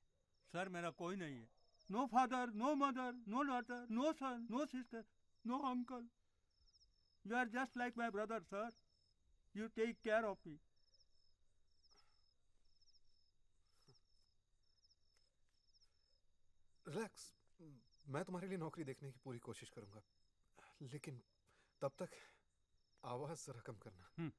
सर मेरा कोई नहीं है, no father, no mother, no daughter, no son, no sister, no uncle. You are just like my brother sir, you take care of me. Relax, मैं तुम्हारे लिए नौकरी देखने की पूरी कोशिश करूंगा, लेकिन तब तक आवाज जरा कम करना। हाँ?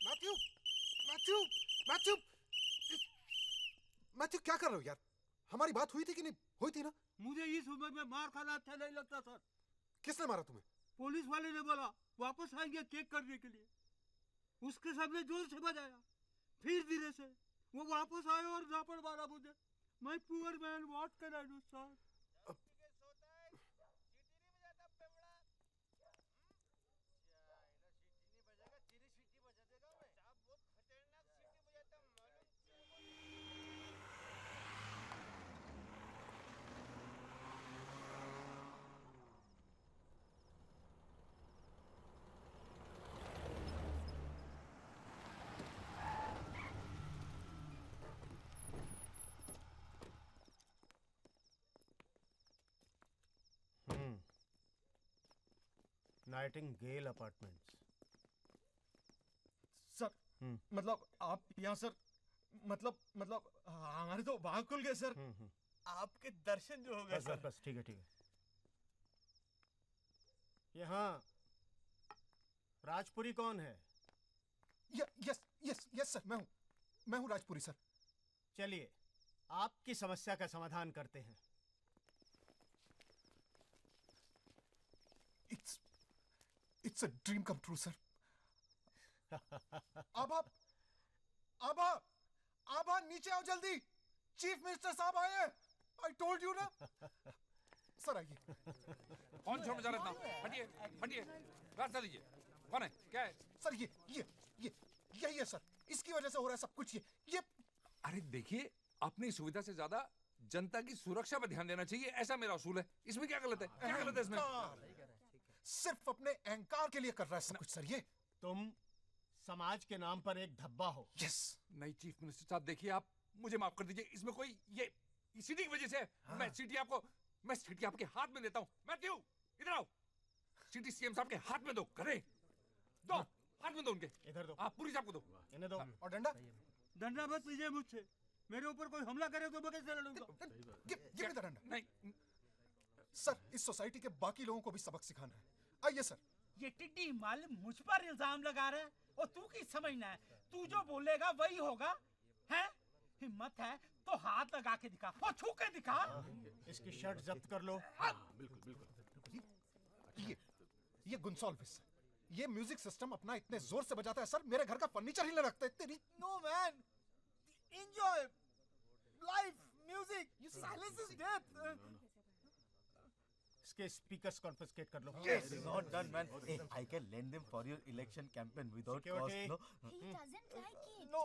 मैथ्यू, मैथ्यू, मैथ्यू, मैथ्यू क्या कर रहे हो यार? हमारी बात हुई थी कि नहीं हुई थी ना? मुझे इस उम्र में मार खाना अच्छा नहीं लगता सर। किसने मारा तुम्हें? पुलिस वाले ने बोला वापस आएंगे चेक करने के लिए, उसके सामने जोर से बजाया, फिर धीरे से वो वापस आए और झापड़ मारा मुझे। My poor man, what can I do sir? Nightingale apartments. Sir मतलब आप यहाँ सर, मतलब हमारे तो भाग खुल गए सर। आपके दर्शन जो हो गए सर। बस ठीक है ठीक है। यहाँ राजपुरी कौन है? यस यस यस सर, मैं हूँ राजपुरी सर। चलिए आपकी समस्या का समाधान करते हैं। It's a dream come true, sir. आभा नीचे आओ जल्दी, चीफ मिनिस्टर साहब आए हैं। I told you ना। सर आइए। कौन शोर मचा रहा है? हटिए, हटिए, रास्ता दीजिए। कौन है? क्या है? सर यही है सर, इसकी वजह से हो रहा है सब कुछ। ये अरे देखिए, अपनी सुविधा से ज्यादा जनता की सुरक्षा पर ध्यान देना चाहिए, ऐसा मेरा उसूल है। इसमें क्या गलत है? क्या गलत है इसमें? सिर्फ अपने अहंकार के लिए कर रहा है सब कुछ सर। ये तुम समाज के नाम पर एक धब्बा हो। यस। नहीं चीफ मिनिस्टर साहब, देखिए आप मुझे माफ कर दीजिए, इसमें कोई ये सीटी की वजह से मैं सीटी आपके हाथ में देता हूँ। मैथ्यू इधर आओ, सीटी सीएम साहब के हाथ में दो। करें दो, हाथ में दो उनके। इधर दो। आप पुलिस आपको दो। इन्हें दो। और डंडा? डंडा मत लीजिए मुझसे, मेरे ऊपर कोई हमला करे तो मैं कैसे लड़ूंगा? गिव मी द डंडा। नहीं सर, इस सोसाइटी के बाकी लोगों को भी सबक सिखाना है। आइए सर। ये टिड्डी मालिक मुझ पर इल्जाम लगा रहा है और तू की समझना है, तू जो बोलेगा वही होगा। हैं? हिम्मत है तो हाथ लगा के दिखा और छू के दिखा। इसकी शर्ट जब्त कर लो। बिल्कुल। ये गुंसॉल्विस, ये म्यूजिक सिस्टम अपना इतने जोर से बजाता है सर, मेरे घर का फर्नीचर हिलने लगता है। तेरी no man, enjoy life, music, you silence is death. इसके स्पीकर्स कॉन्फिस्केट कर लो। Yes. Not done, man. Hey, I can lend them for your election campaign without cost. No. He doesn't like it. No,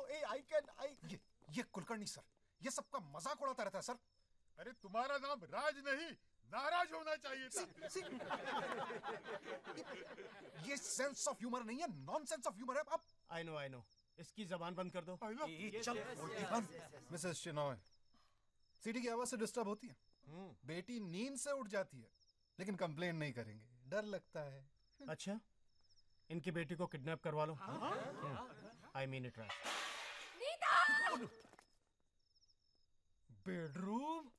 ये Kulkarni sir, ये सबका मजाक उड़ाता रहता है सर। अरे तुम्हारा नाम राज नहीं, नाराज होना चाहिए था। ये सेंस ऑफ ह्यूमर नहीं है, नॉनसेंस ऑफ ह्यूमर है। अब I know. इसकी जबान बंद कर दो। चल मिसेस शिनॉय, सीटी की आवाज से डिस्टर्ब होती है। बेटी नींद से उठ जाती है, लेकिन कंप्लेन नहीं करेंगे, डर लगता है। अच्छा, इनकी बेटी को किडनैप करवा लो। I mean it, right? Bedroom?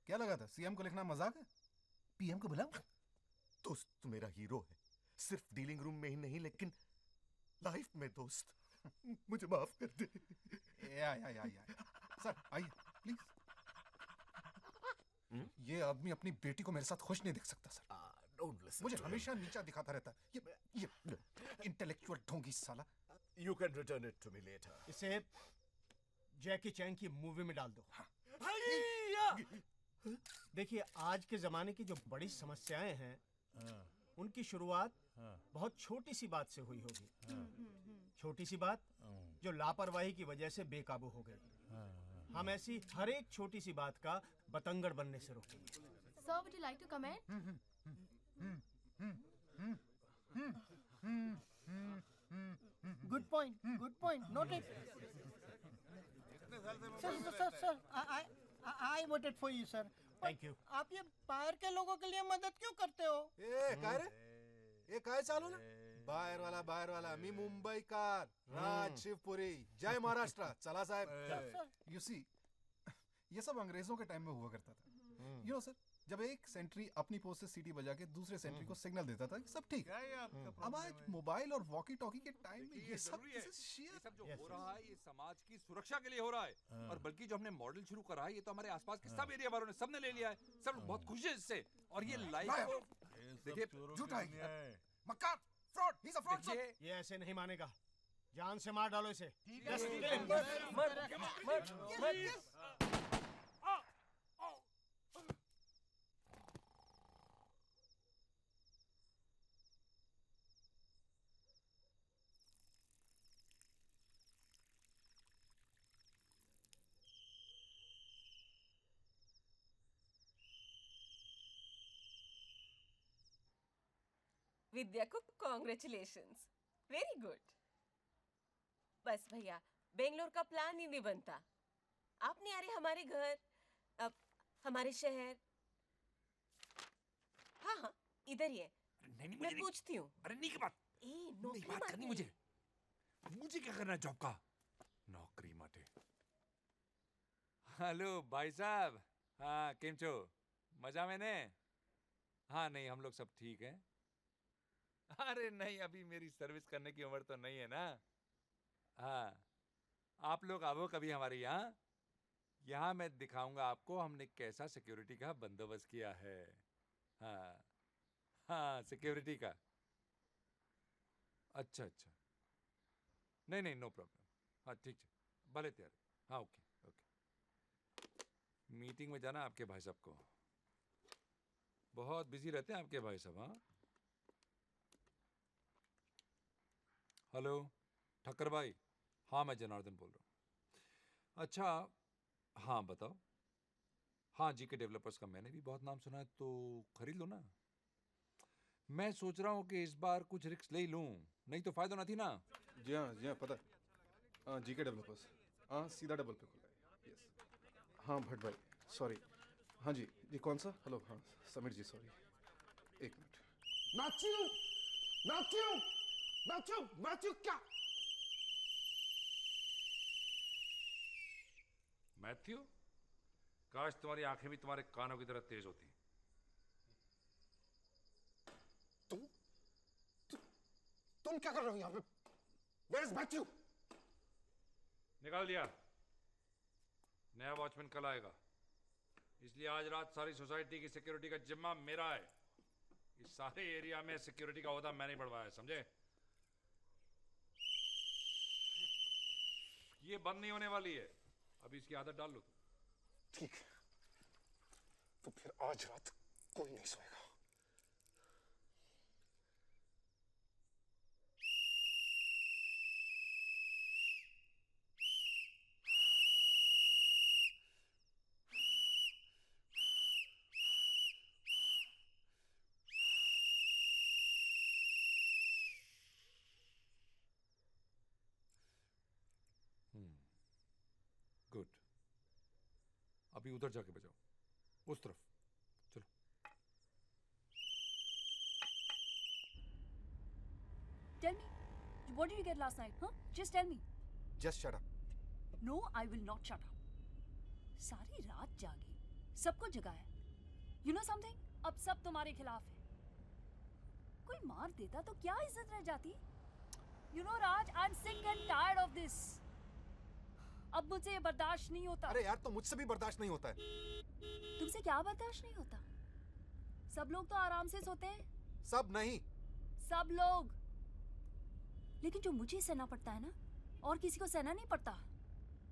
क्या लगा था सीएम को लिखना मजाक है? पीएम को बुलाओ। दोस्त मेरा हीरो है, सिर्फ डीलिंग रूम में ही नहीं लेकिन लाइफ में दोस्त। मुझे माफ कर दे। या सर आइए प्लीज। ये आदमी अपनी बेटी को मेरे साथ खुश नहीं देख सकता सर। मुझे हमेशा नीचा दिखाता रहता है। ये इंटेलेक्चुअल ढोंगी साला। You can return it to me later. इसे जैकी चैन की मूवी में डाल दो। देखिए, आज के जमाने की जो बड़ी समस्याएं हैं उनकी शुरुआत बहुत छोटी सी बात से हुई होगी। छोटी सी बात जो लापरवाही की वजह से बेकाबू हो गई। हम ऐसी हर एक छोटी सी बात का बतंगड़ बनने से रोकेंगे। Sir, would you like to comment? Good point. Good point. Noted. Sir, I voted for you, sir. Thank you. आप ये बाहर के लोगों के लिए मदद क्यों करते हो? काय रे? ये काय चालू ना? बाहेर वाला मी मुंबईकर राज शिवपुरी जय महाराष्ट्र चला साहेब। यू सी ये सब अंग्रेजों के टाइम में हुआ करता था। यू नो सर, जब एक सेंट्री अपनी पोस्ट से सीटी बजा के दूसरे सेंट्री को सिग्नल देता था कि सब ठीक। अब आज मोबाइल और वॉकी टॉकी के टाइम में ये सब ये सब जो हो रहा है ये समाज की सुरक्षा के लिए हो रहा है। और बल्कि जो हमने मॉडल शुरू करा है ये तो हमारे आसपास के सब एरिया वालों ने सबने ले लिया है। सब बहुत खुश है इससे। और ये लाइफ देखिए झूठा है, मक्कार, fraud, he is a fraud. ये ऐसे नहीं मानेगा, जान से मार डालो इसे। विद्या को कॉन्ग्रेचुलेशंस, वेरी गुड। बस भैया, बेंगलोर का प्लान ही नहीं बनता। आप नहीं आ रहे हमारे घर, अब हमारे शहर। हाँ, इधर ही है। मैं पूछती हूँ। अरे नहीं की बात नहीं बात करनी मुझे क्या करना है जॉब का? नौकरी माटे। हेलो भाई साहब, हाँ केम छो? मजा में ने? हाँ नहीं, हम लोग सब ठीक हैं। अरे नहीं, अभी मेरी सर्विस करने की उम्र तो नहीं है ना। हाँ, आप लोग आओ कभी हमारे यहाँ मैं दिखाऊंगा आपको हमने कैसा सिक्योरिटी का बंदोबस्त किया है। हाँ सिक्योरिटी का। अच्छा नहीं नो प्रॉब्लम। हाँ ठीक है, भले तैयार। हाँ ओके। मीटिंग में जाना आपके भाई साहब को, बहुत बिजी रहते हैं आपके भाई साहब। हाँ हेलो ठक्कर भाई, हाँ मैं जनार्दन बोल रहा हूँ। अच्छा हाँ बताओ। हाँ जीके डेवलपर्स का मैंने भी बहुत नाम सुना है, तो खरीद लो ना। मैं सोच रहा हूँ कि इस बार कुछ रिस्क ले लूँ, नहीं तो फायदा ना थी ना। जी हाँ पता है। हाँ जीके डेवलपर्स, हाँ सीधा डबल पे खुला है। यस हाँ भट्ट भाई सॉरी। हाँ जी कौन सा? हेलो हाँ समीर जी सॉरी, एक मिनट। मैथ्यू क्या? मैथ्यू, काश तुम्हारी आंखें भी तुम्हारे कानों की तरह तेज होती। तुम क्या कर रहे हो यहाँ पे? Where is Matthew? निकाल दिया। नया वॉचमैन कल आएगा, इसलिए आज रात सारी सोसाइटी की सिक्योरिटी का जिम्मा मेरा है। इस सारे एरिया में सिक्योरिटी का ओहदा मैंने बढ़वाया, समझे? ये बंद नहीं होने वाली है, अभी इसकी आदत डाल लो। ठीक है, तो फिर आज रात कोई नहीं सोएगा। गुड, अभी उधर जाके बजाओ, उस तरफ चलो। Tell me, what did you get last night? Huh? Just tell me. Just shut up. No, I will not shut up. सारी रात जागी, सबको जगाया। You know something? अब सब तुम्हारे खिलाफ है। कोई मार देता तो क्या इज्जत रह जाती? You know Raj, I'm sick and tired of this. अब मुझसे ये बर्दाश्त नहीं होता। अरे यार, तो मुझसे भी बर्दाश्त नहीं होता है। तुमसे क्या बर्दाश्त नहीं होता? सब लोग तो आराम से सोते हैं। सब नहीं, सब लोग। लेकिन जो मुझे सहना पड़ता है ना, और किसी को सहना नहीं पड़ता,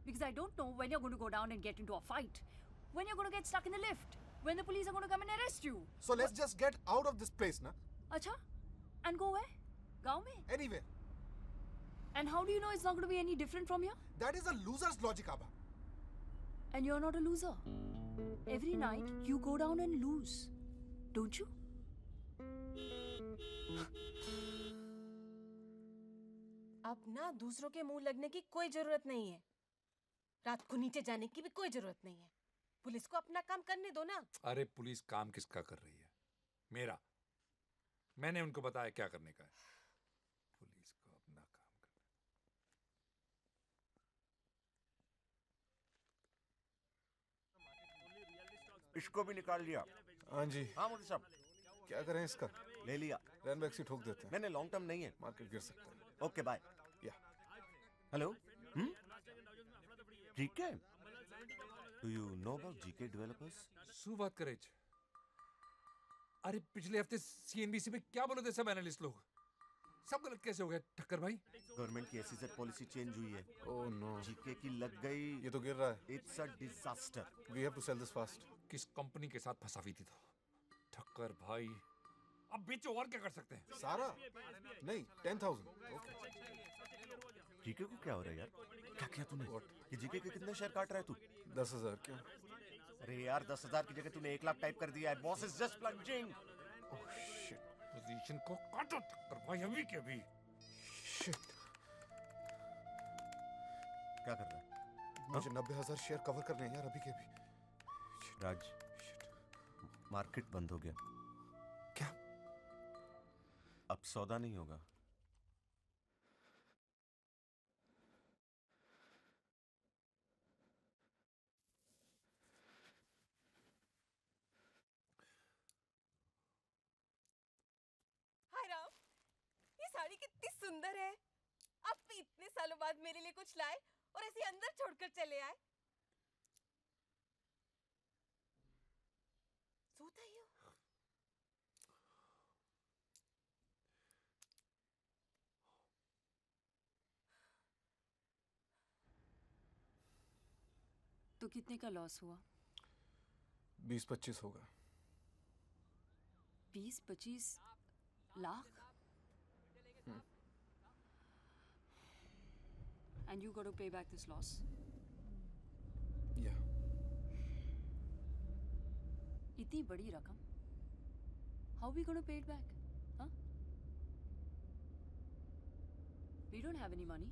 because Because I don't know when you're going to go down and get into a fight. When you're going to get stuck in the lift. When the police are going to come and arrest you. So let's just get out of this place, na? Acha? And go where? Gaon mein? Anywhere. And how do you know it's not going to be any different from here? That is a loser's logic, Abba. And you're not a loser. Every night you go down and lose. Don't you? अब ना दूसरों के मुंह लगने की कोई जरूरत नहीं है। रात को नीचे जाने की भी कोई जरूरत नहीं है। पुलिस को अपना काम करने दो ना। अरे पुलिस काम किसका कर रही है? मेरा। मैंने उनको बताया क्या करने का है। पुलिस को अपना काम करना। इसको भी निकाल लिया। हाँ जी। हाँ मोदी साहब। क्या करें इसका? ले लिया। रन बैक से ठोक देते हैं। नहीं लॉन्ग टर्म नहीं है। मार्केट गिर सकता है। Okay bye. Yeah. Hello. GK? Do you know about GK developers? सु बात करे। अरे पिछले हफ्ते CNBC में क्या बोले थे सब एनालिस्ट लोग? सब गलत कैसे हो गया ठक्कर भाई? गवर्नमेंट की SEZ पॉलिसी चेंज हुई है। Oh no. जीके की लग गई। ये तो गिर रहा है। It's a disaster. We have to sell this fast. किस कंपनी के साथ फंसा हुई थी तो? ठक्कर भाई अब बेचो और क्या कर सकते हैं? सारा? नहीं 10,000। ओके। जीके को क्या हो रहा है यार? क्या किया तूने? ये जीके के कितने शेयर काट रहा है तू? 10,000 क्यों? अरे यार 10,000 की जगह तूने 1 लाख टाइप कर दिया है। Boss is just plunging. Oh shit. Position को काटो ठक्कर भाई अभी के अभी। शिट। क्या कर रहा है? मुझे 90,000 शेयर कवर करने हैं यार अभी के अभी। राज मार्केट बंद हो गया। क्या? अब सौदा नहीं होगा। हाय राम, ये साड़ी कितनी सुंदर है। आप भी इतने सालों बाद मेरे लिए कुछ लाए और ऐसे अंदर छोड़कर चले आए। सोता ही हो? तो कितने का लॉस हुआ? 20-25 होगा। 20-25 lakh? And you got to pay back this loss? Yeah. इतनी बड़ी रकम? How are we going to pay it back? Huh? We don't have any money.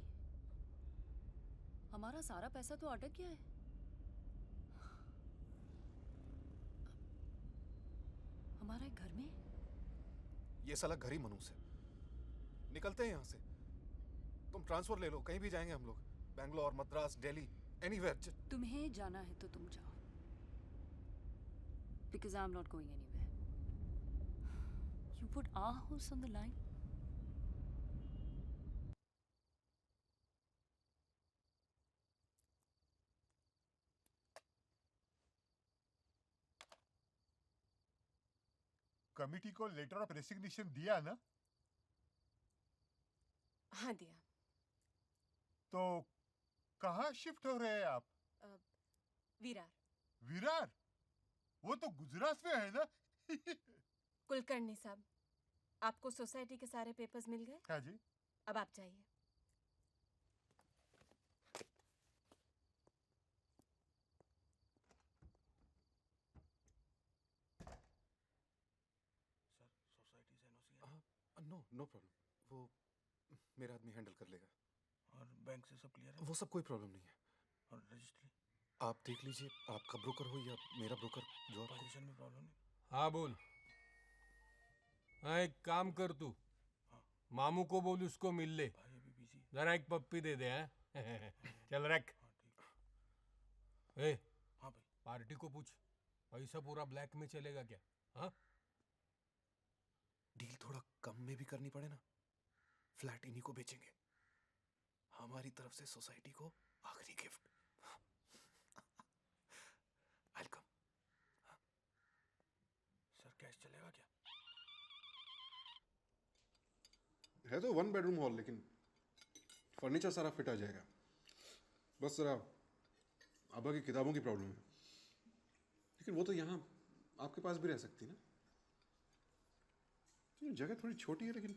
हमारा सारा पैसा तो अटक गया है। हमारे घर में? ये साला घर ही मनूस है। निकलते हैं यहाँ से। तुम ट्रांसफर ले लो, कहीं भी जाएंगे हम लोग। बैंगलोर, मद्रास, दिल्ली, एनीवेयर। तुम्हें जाना है तो तुम जाओ। Because I'm not going anywhere. You put our house on the line? Committee को लेटर ऑफ रेसिग्नेशन दिया ना? हाँ दिया। तो कहाँ शिफ्ट हो रहे हैं आप? विरार। विरार? वो तो गुजरात में है ना? कुलकर्णी साहब, आपको सोसाइटी के सारे पेपर्स मिल गए? हाँ जी। अब आप जाइए। No problem. वो मेरा आदमी हैंडल कर लेगा। और बैंक से सब क्लियर है? वो सब कोई प्रॉब्लम नहीं है। और रजिस्ट्री? आप देख लीजिए, आपका ब्रोकर हो या मेरा ब्रोकर, जो आपको। पोजीशन में प्रॉब्लम नहीं? हाँ बोल। हाँ एक काम कर तू, मामू को बोल उसको मिल ले। जरा एक पप्पी दे दे। हैं? चल रख। ए, हाँ भाई। पार्टी को पूछ, पैसा पूरा ब्लैक में चलेगा क्या? हाँ? डील थोड़ा कम में भी करनी पड़े ना। फ्लैट इन्हीं को बेचेंगे, हमारी तरफ से सोसाइटी को आखिरी गिफ्ट। वेलकम। सर कैश चलेगा क्या? है तो 1 बेडरूम हॉल, लेकिन फर्नीचर सारा फिट आ जाएगा। बस जरा अब्बा की किताबों की प्रॉब्लम है, लेकिन वो तो यहाँ आपके पास भी रह सकती ना। ये जगह थोड़ी छोटी है, लेकिन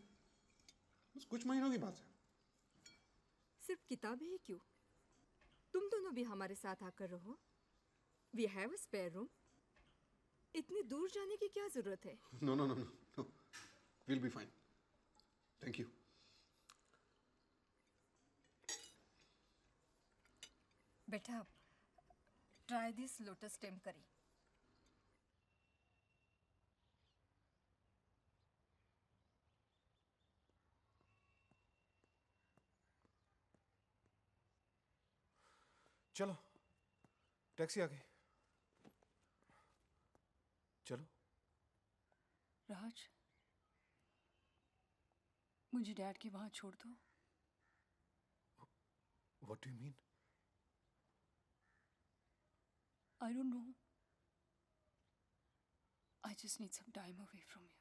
बस कुछ महीनों की बात है। सिर्फ किताबें ही क्यों, तुम दोनों भी हमारे साथ आकर रहो। We have a spare room. इतनी दूर जाने की क्या जरूरत है? No no no no, will be fine, thank you. बेटा, try this lotus stem curry. चलो, टैक्सी आ गई, चलो। राज, मुझे डैड के वहां छोड़ दो। What do you mean? I don't know. I just need some time away from you.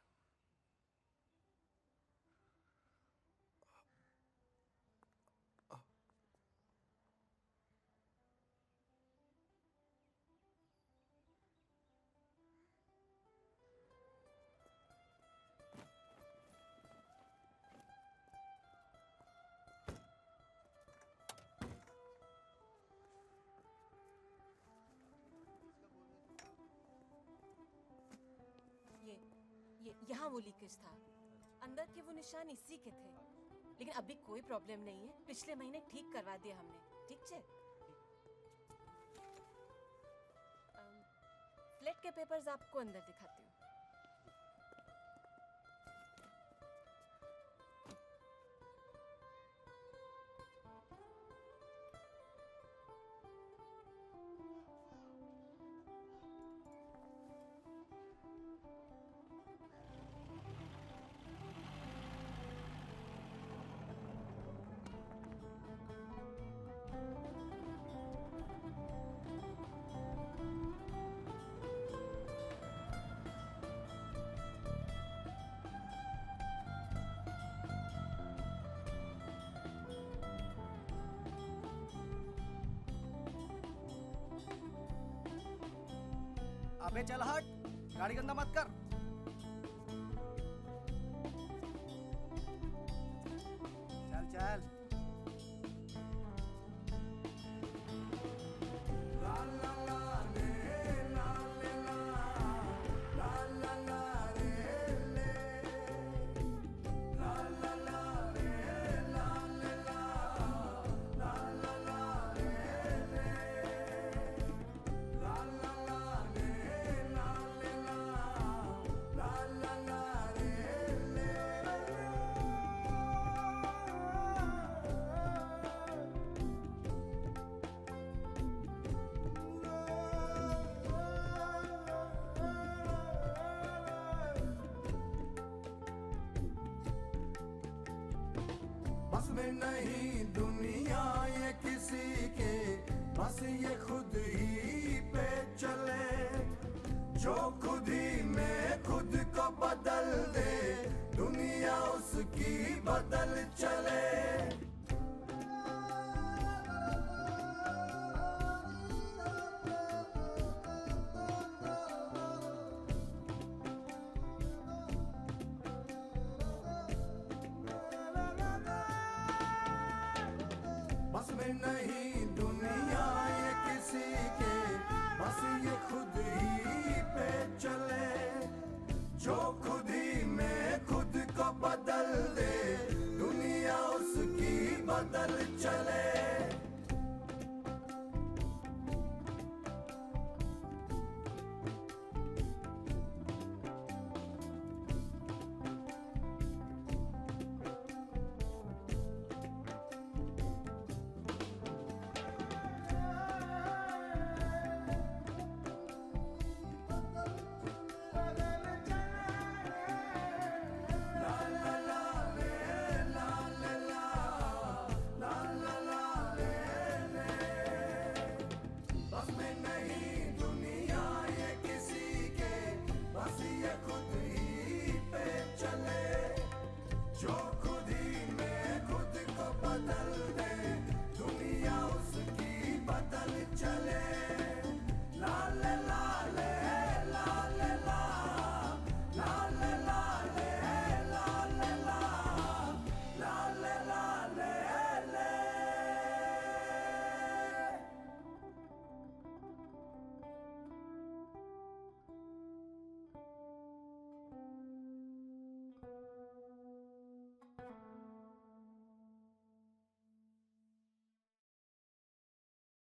ये यहाँ वो लीकेज था, अंदर के वो निशान इसी के थे, लेकिन अभी कोई प्रॉब्लम नहीं है। पिछले महीने ठीक करवा दिया हमने, ठीक है। फ्लैट के पेपर्स आपको अंदर दिखाती हूँ। अबे चल हट, गाड़ी गंदा मत कर। चल चल। बस में नहीं दुनिया ये किसी के, बस ये खुद ही पे चले। जो खुद ही में खुद को बदल दे, दुनिया उसकी बदल चले।